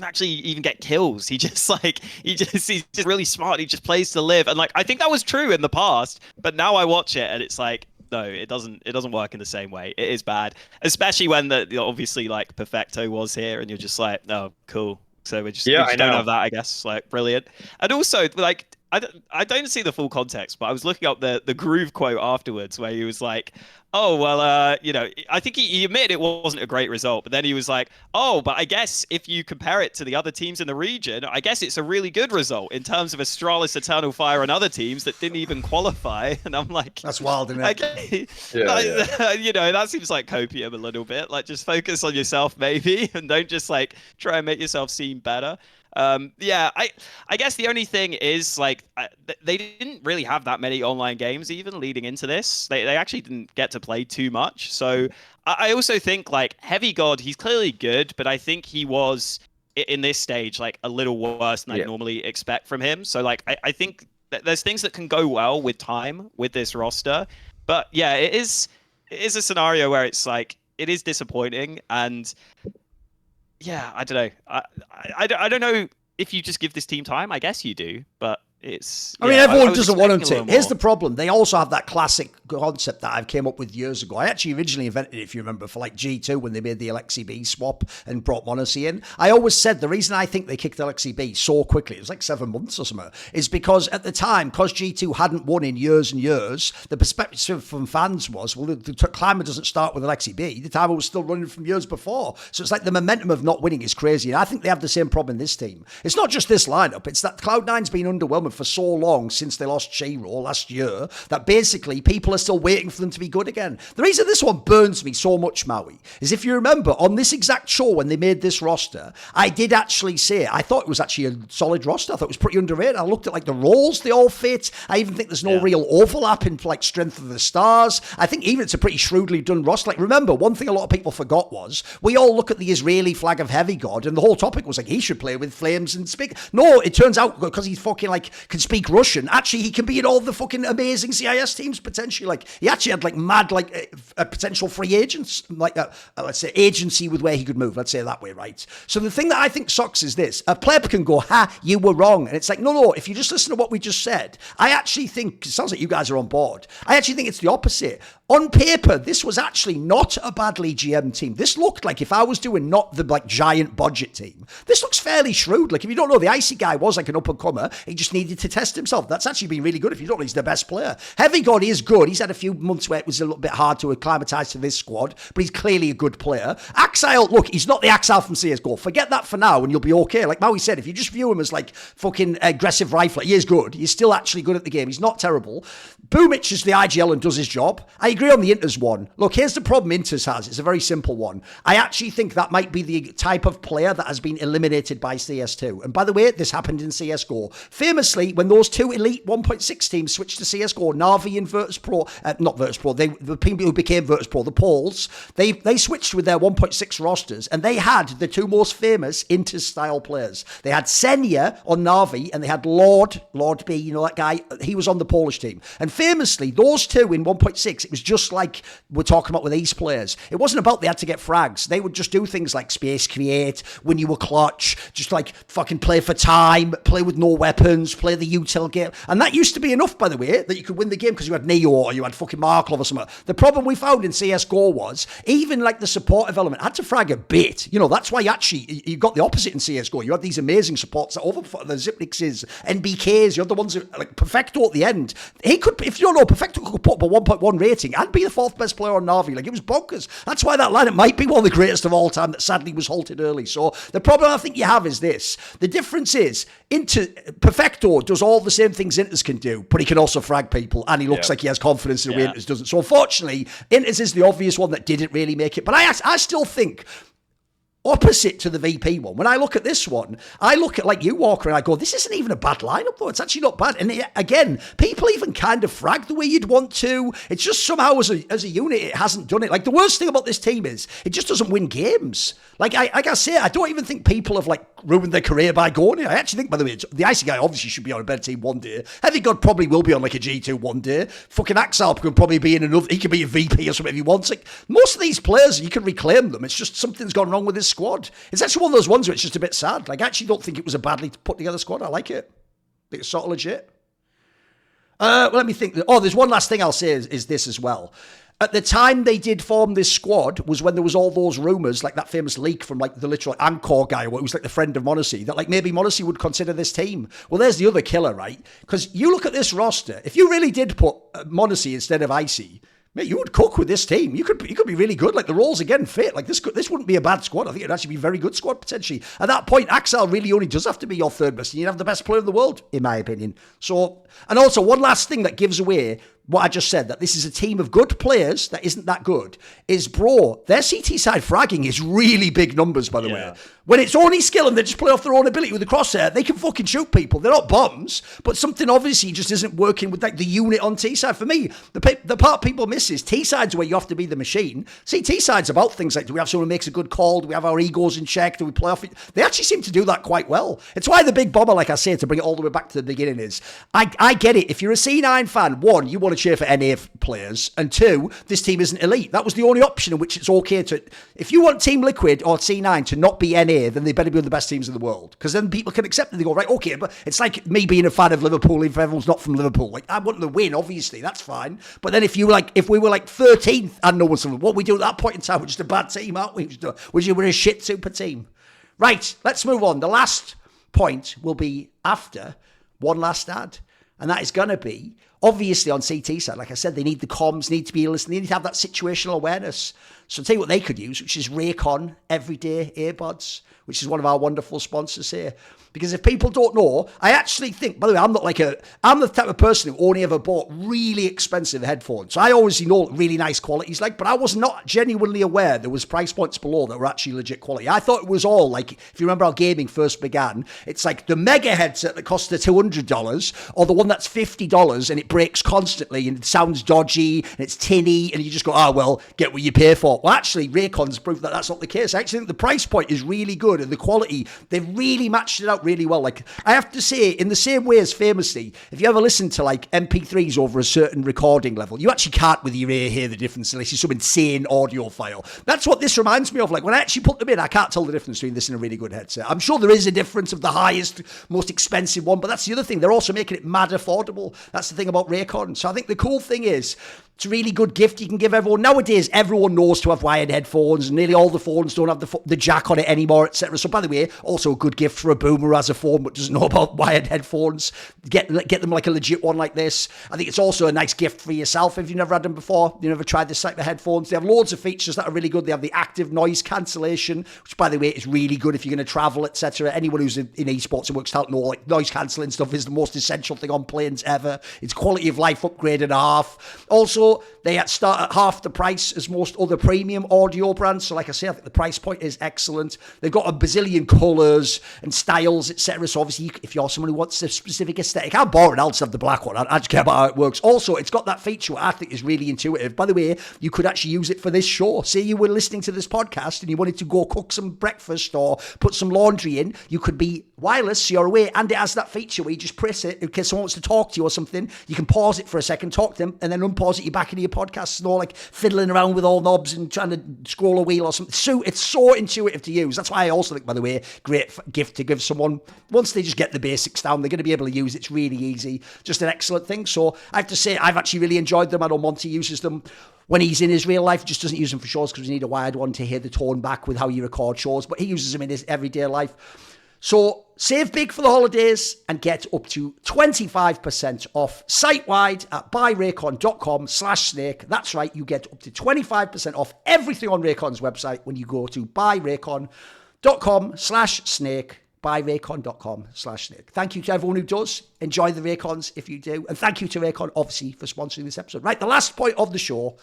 actually even get kills. He's just really smart. He just plays to live." And like I think that was true in the past, but now I watch it and it's like, no, it doesn't work in the same way. It is bad, especially when obviously like Perfecto was here, and you're just like, "Oh, cool." So we just don't have that, I guess. Like, brilliant. And also, like, I don't see the full context, but I was looking up the Groove quote afterwards where he was like, "Oh, well, I think he admitted it wasn't a great result, but then he was like, oh, but I guess if you compare it to the other teams in the region, I guess it's a really good result in terms of Astralis, Eternal Fire, and other teams that didn't even qualify." And I'm like, that's wild, isn't it? Okay, that seems like copium a little bit. Like, just focus on yourself, maybe, and don't just like try and make yourself seem better. I guess the only thing is like they didn't really have that many online games even leading into this. They actually didn't get to play too much. So I also think like Heavy God, he's clearly good, but I think he was in this stage like a little worse than I normally expect from him. So like I think that there's things that can go well with time with this roster, but yeah, it is a scenario where it's like it is disappointing. And yeah, I don't know. I don't know if you just give this team time. I guess you do, but it's... I mean, everyone doesn't want them to. Here's the problem. They also have that classic concept that I came up with years ago. I actually originally invented it, if you remember, for like G2 when they made the LXCB swap and brought Monacy in. I always said the reason I think they kicked LXCB so quickly, it was like 7 months or something, is because at the time, because G2 hadn't won in years and years, the perspective from fans was, well, the climber doesn't start with LXCB. The timer was still running from years before. So it's like the momentum of not winning is crazy. And I think they have the same problem in this team. It's not just this lineup. It's that Cloud9's been underwhelming for so long since they lost Shiro last year that basically people are still waiting for them to be good again. The reason this one burns me so much, Maui, is if you remember on this exact show when they made this roster, I did actually say I thought it was actually a solid roster. I thought it was pretty underrated. I looked at like the roles they all fit. I even think there's no real overlap in like strength of the stars. I think even it's a pretty shrewdly done roster. Like remember, one thing a lot of people forgot was we all look at the Israeli flag of Heavy God and the whole topic was like he should play with Flames and speak. No, it turns out because he's fucking like can speak Russian, actually he can be in all the fucking amazing CIS teams potentially. Like he actually had like mad like a potential free agents, like let's say agency with where he could move, let's say it that way, right? So the thing that I think sucks is this: a pleb can go, "Ha, you were wrong," and it's like no, if you just listen to what we just said, I actually think it sounds like you guys are on board. I actually think it's the opposite. On paper, this was actually not a badly GM team. This looked like if I was doing not the like giant budget team, this looks fairly shrewd. Like if you don't know, the Icy guy was like an up and comer. He just needed to test himself. That's actually been really good. If you don't know, he's the best player. Heavy God is good. He's had a few months where it was a little bit hard to acclimatise to this squad, but he's clearly a good player. Axile, look, he's not the Axile from CSGO. Forget that for now and you'll be okay. Like Maui said, if you just view him as like fucking aggressive rifler, he is good. He's still actually good at the game. He's not terrible. Boomich is the IGL and does his job. I agree on the Inters one. Look, here's the problem Inters has. It's a very simple one. I actually think that might be the type of player that has been eliminated by CS2. And by the way, this happened in CSGO. Famously, when those two elite 1.6 teams switched to CSGO, Na'Vi and Virtus.pro, not Virtus.pro, the people who became Virtus.pro, the Poles, they switched with their 1.6 rosters and they had the two most famous Inters style players. They had Senya on Na'Vi and they had Lord B, you know that guy, he was on the Polish team. And famously, those two in 1.6, it was just like we're talking about with these players. It wasn't about they had to get frags. They would just do things like space create, when you were clutch, just like fucking play for time, play with no weapons, play the util game. And that used to be enough, by the way, that you could win the game because you had Neo or you had fucking Marklov or something. The problem we found in CSGO was even like the supportive element had to frag a bit. You know, that's why you got the opposite in CSGO. You had these amazing supports that over the Zipnixes, NBKs, you had the ones that, like Perfecto at the end. He could, if you don't know, Perfecto could put up a 1.1 rating and be the fourth best player on Na'Vi. Like, it was bonkers. That's why that lineup might be one of the greatest of all time that sadly was halted early. So the problem I think you have is this. The difference is Perfecto does all the same things Inters can do, but he can also frag people and he looks like he has confidence in the way Inters doesn't. So unfortunately, Inters is the obvious one that didn't really make it. But I still think opposite to the VP one. When I look at this one, I look at like you, Walker, and I go, this isn't even a bad lineup, though. It's actually not bad. And again, people even kind of frag the way you'd want to. It's just somehow as a unit, it hasn't done it. Like, the worst thing about this team is it just doesn't win games. Like I say, I don't even think people have like ruined their career by going here. I actually think, by the way, the Icy guy obviously should be on a better team one day. Heavy God probably will be on like a G2 one day. Fucking Axel can probably be in another. He could be a VP or something if he wants. Like, most of these players, you can reclaim them. It's just something's gone wrong with his squad. It's actually one of those ones where it's just a bit sad. Like, I actually don't think it was a badly put together squad. I like it. I think it's sort of legit. Well, let me think. Oh, there's one last thing I'll say is this as well. At the time they did form this squad was when there was all those rumours, like that famous leak from like the literal Angkor guy, who was like the friend of MonteCristo, that like maybe MonteCristo would consider this team. Well, there's the other killer, right? Because you look at this roster, if you really did put MonteCristo instead of Icy, mate, you would cook with this team. You could be really good. Like the roles again fit. Like this wouldn't be a bad squad. I think it'd actually be a very good squad potentially. At that point, Axel really only does have to be your third best. And you'd have the best player in the world, in my opinion. So, and also one last thing that gives away what I just said, that this is a team of good players that isn't that good, is, bro, their CT side fragging is really big numbers, by the way. When it's only skill and they just play off their own ability with the crosshair, they can fucking shoot people. They're not bombs, but something obviously just isn't working with like the unit on T-side. For me, the part people miss is T-side's where you have to be the machine. See, T-side's about things like, do we have someone who makes a good call? Do we have our egos in check? Do we play off it? They actually seem to do that quite well. It's why the big bomber, like I say, to bring it all the way back to the beginning is, I get it. If you're a C9 fan, one, you want to cheer for NA players, and two, this team isn't elite. That was the only option in which it's okay to, if you want Team Liquid or C9 to not be NA, then they better be one of the best teams in the world, because then people can accept it. They go, right, okay, but it's like me being a fan of Liverpool if everyone's not from Liverpool. Like, I want them to win, obviously, that's fine. But then if we were like 13th and no one's from, what we do at that point in time, we're just a bad team, aren't we? We're a shit super team. Right, let's move on. The last point will be after one last ad, and that is going to be, obviously on CT side, like I said, they need the comms, need to be listening, they need to have that situational awareness. So I'll tell you what they could use, which is Raycon Everyday Earbuds, which is one of our wonderful sponsors here. Because if people don't know, I actually think, by the way, I'm the type of person who only ever bought really expensive headphones. So I always know really nice qualities, like, but I was not genuinely aware there was price points below that were actually legit quality. I thought it was all like, if you remember how gaming first began, it's like the mega headset that costs the $200 or the one that's $50 and it breaks constantly and it sounds dodgy and it's tinny and you just go, oh, well, get what you pay for. Well, actually, Raycon's proof that that's not the case. I actually think the price point is really good and the quality, they've really matched it out really well. Like, I have to say, in the same way as famously, if you ever listen to like MP3s over a certain recording level, you actually can't with your ear hear the difference unless it's some insane audio file. That's what this reminds me of. Like, when I actually put them in, I can't tell the difference between this and a really good headset. I'm sure there is a difference of the highest, most expensive one, but that's the other thing. They're also making it mad affordable. That's the thing about Raycon. So I think the cool thing is, it's a really good gift you can give everyone. Nowadays, everyone knows to have wired headphones, and nearly all the phones don't have the jack on it anymore, etc. So, by the way, also a good gift for a boomer who has a phone but doesn't know about wired headphones. Get them like a legit one like this. I think it's also a nice gift for yourself if you've never had them before. You've never tried this type of headphones. They have loads of features that are really good. They have the active noise cancellation, which, by the way, is really good if you're going to travel, etc. Anyone who's in esports and works out know, like, noise cancelling stuff is the most essential thing on planes ever. It's quality of life upgrade and a half. Also, they start at half the price as most other premium audio brands. So like I say, I think the price point is excellent. They've got a bazillion colours and styles, etc. So obviously, if you're someone who wants a specific aesthetic, I'm boring. I'll just have the black one. I just care about how it works. Also, it's got that feature I think is really intuitive. By the way, you could actually use it for this show. Say you were listening to this podcast and you wanted to go cook some breakfast or put some laundry in. You could be wireless, so you're away, and it has that feature where you just press it in case someone wants to talk to you or something. You can pause it for a second, talk to them, and then unpause it, you're back into your podcast. And all like fiddling around with all knobs and trying to scroll a wheel or something. So it's so intuitive to use. That's why I also think, by the way, great gift to give someone. Once they just get the basics down, they're going to be able to use it. It's really easy. Just an excellent thing. So I have to say, I've actually really enjoyed them. I know Monty uses them when he's in his real life. Just doesn't use them for shows because we need a wired one to hear the tone back with how you record shows. But he uses them in his everyday life. So save big for the holidays and get up to 25% off site-wide at buyraycon.com/snake. That's right, you get up to 25% off everything on Raycon's website when you go to buyraycon.com/snake, buyraycon.com/snake. Thank you to everyone who does. Enjoy the Raycons if you do. And thank you to Raycon, obviously, for sponsoring this episode. Right, the last point of the show,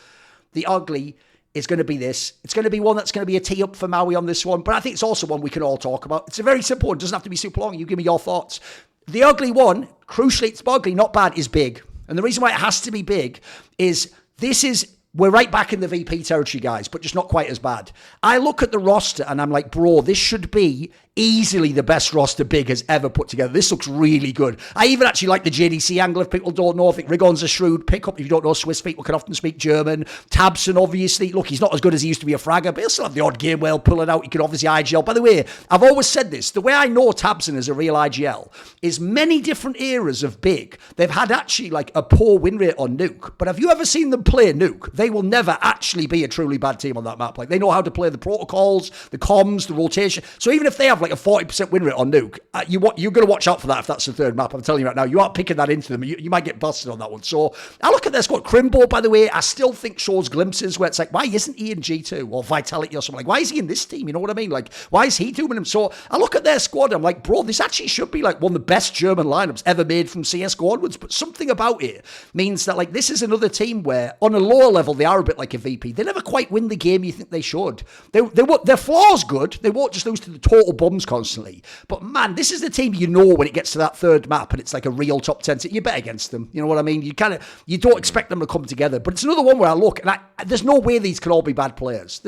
the ugly, is going to be this. It's going to be one that's going to be a tee up for Maui on this one, but I think it's also one we can all talk about. It's a very simple one. It doesn't have to be super long. You give me your thoughts. The ugly one, crucially, it's ugly, not bad, is big. And the reason why it has to be big is we're right back in the VP territory, guys, but just not quite as bad. I look at the roster and I'm like, bro, this should be easily the best roster Big has ever put together. This looks really good. I even actually like the JDC angle, if people don't know. I think Rigon's a shrewd pickup. If you don't know, Swiss people can often speak German. Tabson, obviously, look, he's not as good as he used to be a fragger, but he'll still have the odd game where he'll pull it out. He can obviously IGL. By the way, I've always said this, the way I know Tabson is a real IGL is many different eras of Big. They've had actually like a poor win rate on Nuke, but have you ever seen them play Nuke? They will never actually be a truly bad team on that map. Like, they know how to play the protocols, the comms, the rotation. So even if they have like a 40% win rate on Nuke, you're going to watch out for that if that's the third map. I'm telling you right now, you aren't picking that into them. You might get busted on that one. So I look at their squad. Crimbo, by the way, I still think shows glimpses where it's like, why isn't he in G2 or Vitality or something? Like, why is he in this team? You know what I mean? Like, why is he doing them? So I look at their squad, I'm like, bro, this actually should be like one of the best German lineups ever made from CSGO onwards. But something about it means that like this is another team where on a lower level they are a bit like a VP. They never quite win the game you think they should. Their flaws good. They won't just lose to the total bums constantly. But man, this is the team you know when it gets to that third map and it's like a real top 10. You bet against them. You know what I mean? You don't expect them to come together. But it's another one where I look and there's no way these can all be bad players.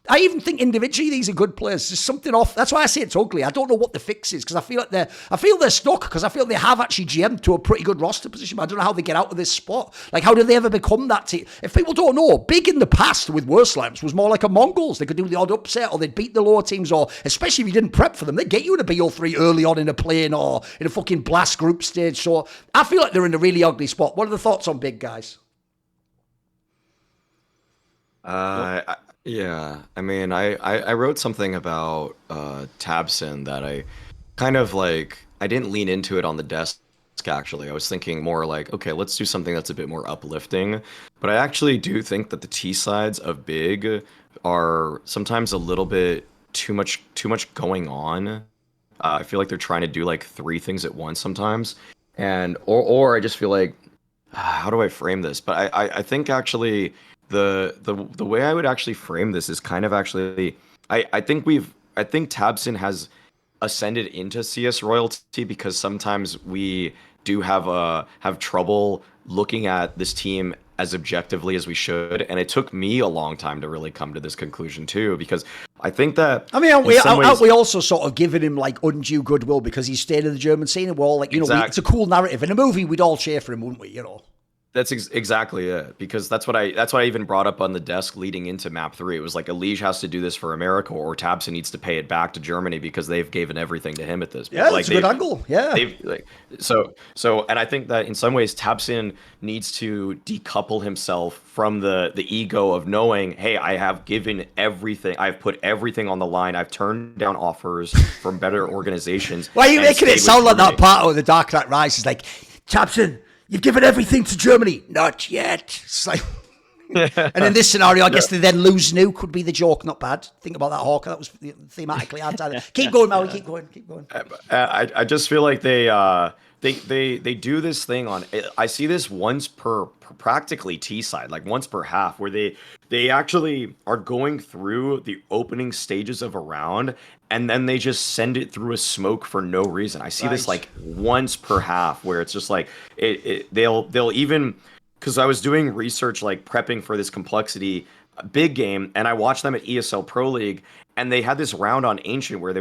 I even think individually these are good players. There's something off. That's why I say it's ugly. I don't know what the fix is because I feel they're stuck because I feel they have actually GM'd to a pretty good roster position. But I don't know how they get out of this spot. Like, how did they ever become that team? If people don't know, Big in the past with worse lineups was more like a Mongols. They could do the odd upset or they'd beat the lower teams, or especially if you didn't prep for them, they'd get you in a BO3 early on in a plane or in a fucking blast group stage. So I feel like they're in a really ugly spot. What are the thoughts on Big, guys? Yeah, I mean, I wrote something about Tabson that I kind of like, I didn't lean into it on the desk, actually. I was thinking more like, okay, let's do something that's a bit more uplifting. But I actually do think that the T sides of Big are sometimes a little bit too much going on. I feel like they're trying to do like 3 things at once sometimes. And or I just feel like, how do I frame this? But I think actually the way I would actually frame this is kind of actually, I think Tabson has ascended into CS royalty because sometimes we do have trouble looking at this team as objectively as we should, and it took me a long time to really come to this conclusion too, because I think that, I mean, aren't we also sort of giving him like undue goodwill because he's stayed in the German scene, and we're all like, you know, it's a cool narrative. In a movie, we'd all cheer for him, wouldn't we? You know. That's exactly it, because that's what I even brought up on the desk leading into map 3. It was like, Elige has to do this for America, or Tabson needs to pay it back to Germany because they've given everything to him at this point. Yeah, that's a good angle. Yeah. And I think that in some ways Tabson needs to decouple himself from the ego of knowing, hey, I have given everything, I've put everything on the line, I've turned down offers from better organizations. Why are you making it sound like that part of the Dark Knight Rises? Like, Tabson, you've given everything to Germany. Not yet. It's like, and in this scenario, I guess they then lose Nuke could be the joke. Not bad. Think about that, Hawka. That was thematically hard. Keep going, Maui. Keep going. I just feel like they do this thing on. I see this once per practically T side, like once per half, where they actually are going through the opening stages of a round, and then they just send it through a smoke for no reason. I see this like once per half, where it's just like they'll even, because I was doing research like prepping for this Complexity big game, and I watched them at ESL Pro League, and they had this round on Ancient where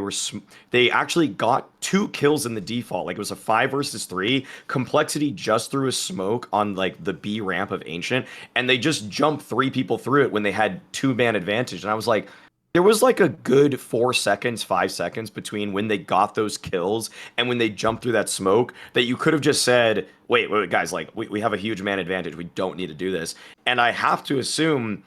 they actually got 2 kills in the default. Like, it was a 5 versus 3. Complexity just threw a smoke on like the B ramp of Ancient, and they just jumped 3 people through it when they had 2-man advantage. And I was like, there was like a good 4 seconds, 5 seconds between when they got those kills and when they jumped through that smoke that you could have just said, wait, guys, like we have a huge man advantage. We don't need to do this. And I have to assume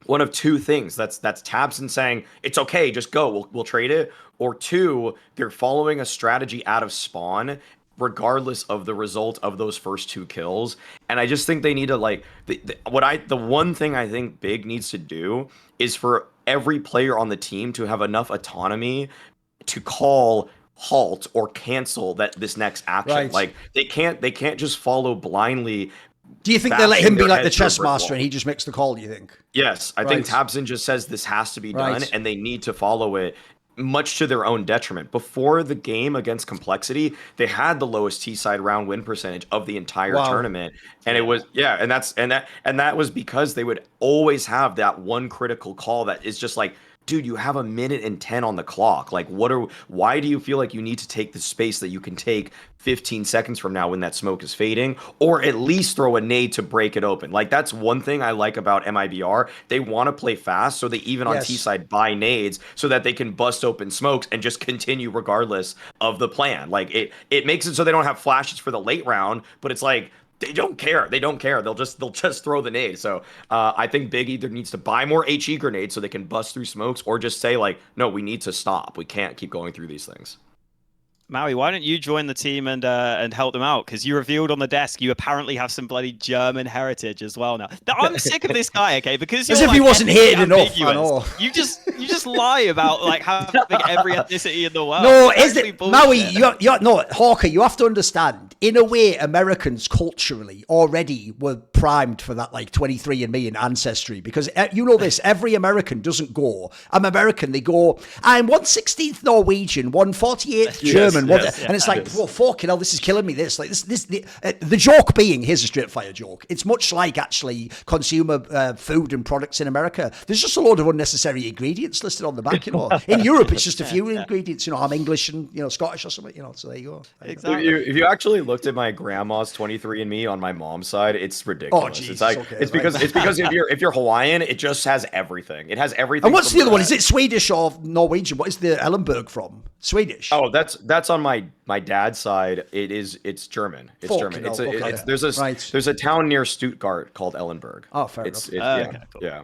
one of 2 things. That's Tabson saying, it's okay, just go, we'll trade it. Or 2, they're following a strategy out of spawn, regardless of the result of those first 2 kills. And I just think they need to like, the one thing I think Big needs to do is for every player on the team to have enough autonomy to call halt or cancel this next action. Right. Like, they can't just follow blindly. Do you think they let him be like the chess master and he just makes the call, do you think? Yes, I think Tabson just says this has to be done, and they need to follow it, much to their own detriment. Before the game against Complexity, they had the lowest T-side round win percentage of the entire tournament. And it was, that was because they would always have that one critical call that is just like, dude, you have 1:10 on the clock. Like, why do you feel like you need to take the space that you can take 15 seconds from now when that smoke is fading, or at least throw a nade to break it open? Like, that's one thing I like about MIBR. They want to play fast, so they even on T side buy nades so that they can bust open smokes and just continue regardless of the plan. Like, it makes it so they don't have flashes for the late round, but it's like, they don't care. They don't care. They'll just throw the nade. So I think Big either needs to buy more HE grenades so they can bust through smokes, or just say like, no, we need to stop. We can't keep going through these things. Maui, why don't you join the team and help them out? Because you revealed on the desk you apparently have some bloody German heritage as well now. I'm sick of this guy, okay? Because as if he wasn't hated enough. I know. You just lie about like having every ethnicity in the world. No, is it Maui? You're no Hawka. You have to understand. In a way, Americans culturally already were primed for that like 23andMe and ancestry, because you know this. Every American doesn't go, I'm American. They go, I'm 1/16th Norwegian, 1/48th German. And it's like, well, fucking hell, this is killing me. The joke being, here's a straight fire joke. It's much like actually consumer food and products in America. There's just a load of unnecessary ingredients listed on the back. You know, in Europe it's just a few ingredients. You know, I'm English and Scottish or something. You know, so there you go. Exactly. If you actually looked at my grandma's 23andMe on my mom's side, it's ridiculous. Oh, geez, it's like okay, it's because if you're Hawaiian, it just has everything. It has everything. And what's the other one? Is it Swedish or Norwegian? What is the Ellenberg from? Swedish. Oh, that's on my dad's side. It's German. It's German. There's a town near Stuttgart called Ellenberg. Oh, fair enough. Okay, cool. Yeah.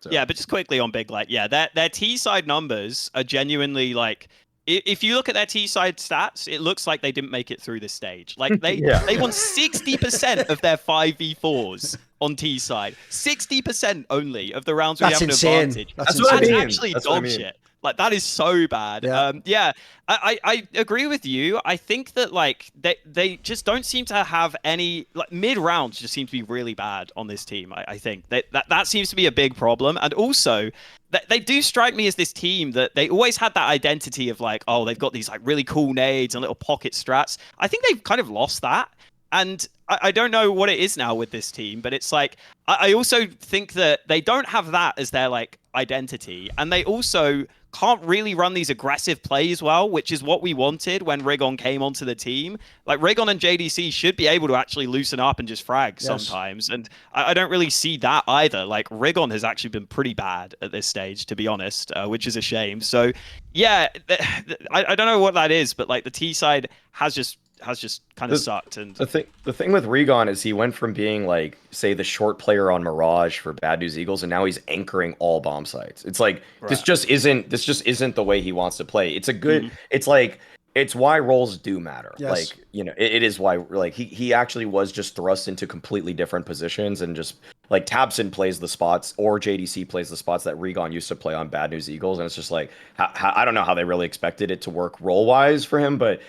So. Yeah, but just quickly on Big, like, their T side numbers are genuinely like, if you look at their T side stats, it looks like they didn't make it through the stage. Like they won 60% of their 5v4s on T side. 60% only of the rounds where you have an advantage. That's actually dog shit. Like, that is so bad. Yeah. I agree with you. I think that like they just don't seem to have any, like, mid rounds just seem to be really bad on this team. I think that seems to be a big problem. And also they do strike me as this team that they always had that identity of like, oh, they've got these like really cool nades and little pocket strats. I think they've kind of lost that. And I don't know what it is now with this team, but it's like, I also think that they don't have that as their like identity. And they also can't really run these aggressive plays well, which is what we wanted when Rigon came onto the team. Like, Rigon and JDC should be able to actually loosen up and just frag sometimes. And I don't really see that either. Like, Rigon has actually been pretty bad at this stage, to be honest, which is a shame. So yeah, I don't know what that is, but like the T side has just kind of sucked. And the thing with Rigon is he went from being like, say, the short player on Mirage for Bad News Eagles, and now he's anchoring all bomb sites. It's like, this just isn't the way he wants to play. It's a good it's why roles do matter. Like, it is why, like, he actually was just thrust into completely different positions, and just like Tabson plays the spots, or JDC plays the spots that Rigon used to play on Bad News Eagles, and it's just like, I don't know how they really expected it to work role wise for him, but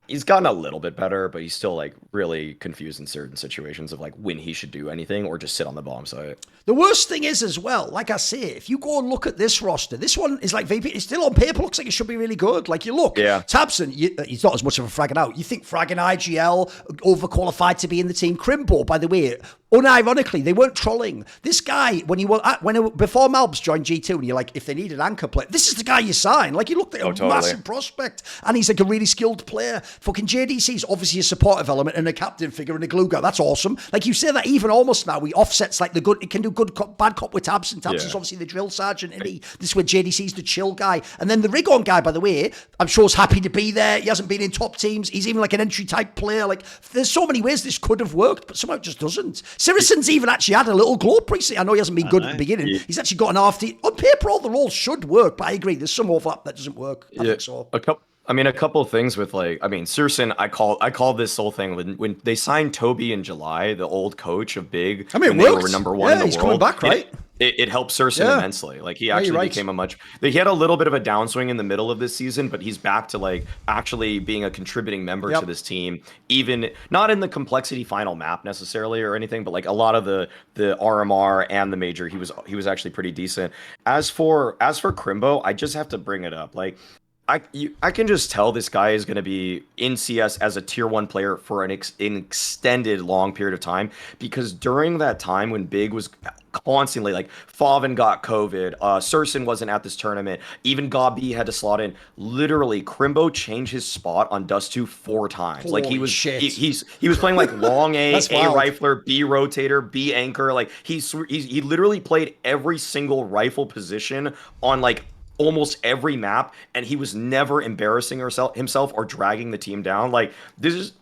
he's gotten a little bit better, but he's still like really confused in certain situations of like when he should do anything or just sit on the bomb site. The worst thing is as well, like I say, if you go and look at this roster, this one is like VP. It's still on paper, looks like it should be really good. Like, you look, Tabson, he's not as much of a fragging out. You think fragging IGL, overqualified to be in the team. Crimbo, by the way, unironically, they weren't trolling. This guy, before Malbs joined G2, and you're like, if they need an anchor player, this is the guy you sign. Like, you looked at a massive prospect, and he's like a really skilled player. Fucking JDC's obviously a supportive element and a captain figure and a glue guy. That's awesome. Like, you say that even almost now, he offsets like the good. It can do good cop, bad cop with Tabson. Tabson's obviously the drill sergeant, and this is where JDC's the chill guy. And then the Rigon guy, by the way, I'm sure is happy to be there. He hasn't been in top teams. He's even like an entry type player. Like, there's so many ways this could have worked, but somehow it just doesn't. Sirisen's even actually had a little glow recently. I know he hasn't been good at the beginning. He's actually got an half-team. On paper, all the roles should work, but I agree. There's some overlap that doesn't work. I think so. A couple of things with Sirsen, I call this whole thing when they signed Toby in July, the old coach of Big. I mean, they were number one in the world. He's coming back, right? It helped Sirsen immensely. Like, he actually became he had a little bit of a downswing in the middle of this season, but he's back to like actually being a contributing member to this team, even not in the Complexity final map necessarily or anything, but like a lot of the RMR and the major, he was actually pretty decent. As for Crimbo, I just have to bring it up. Like, I can just tell this guy is going to be in CS as a tier 1 player for an extended long period of time, because during that time when Big was constantly like Favin got COVID, Surson wasn't at this tournament, even Gabi had to slot in. Literally, Crimbo changed his spot on Dust 2 4 times. Holy like he was shit. he was playing like long A, That's A wild. rifler, B rotator, B anchor. Like he literally played every single rifle position on like almost every map, and he was never embarrassing himself or dragging the team down. Like this is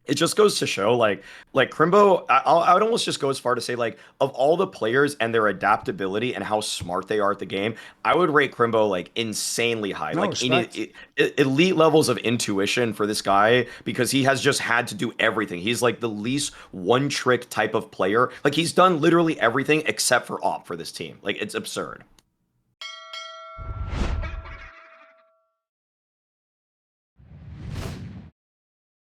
it just goes to show like Crimbo, I would almost just go as far to say, like, of all the players and their adaptability and how smart they are at the game, I would rate Crimbo like insanely high. No, like respect. elite levels of intuition for this guy, because he has just had to do everything. He's like the least one trick type of player. Like he's done literally everything except for op for this team. Like it's absurd.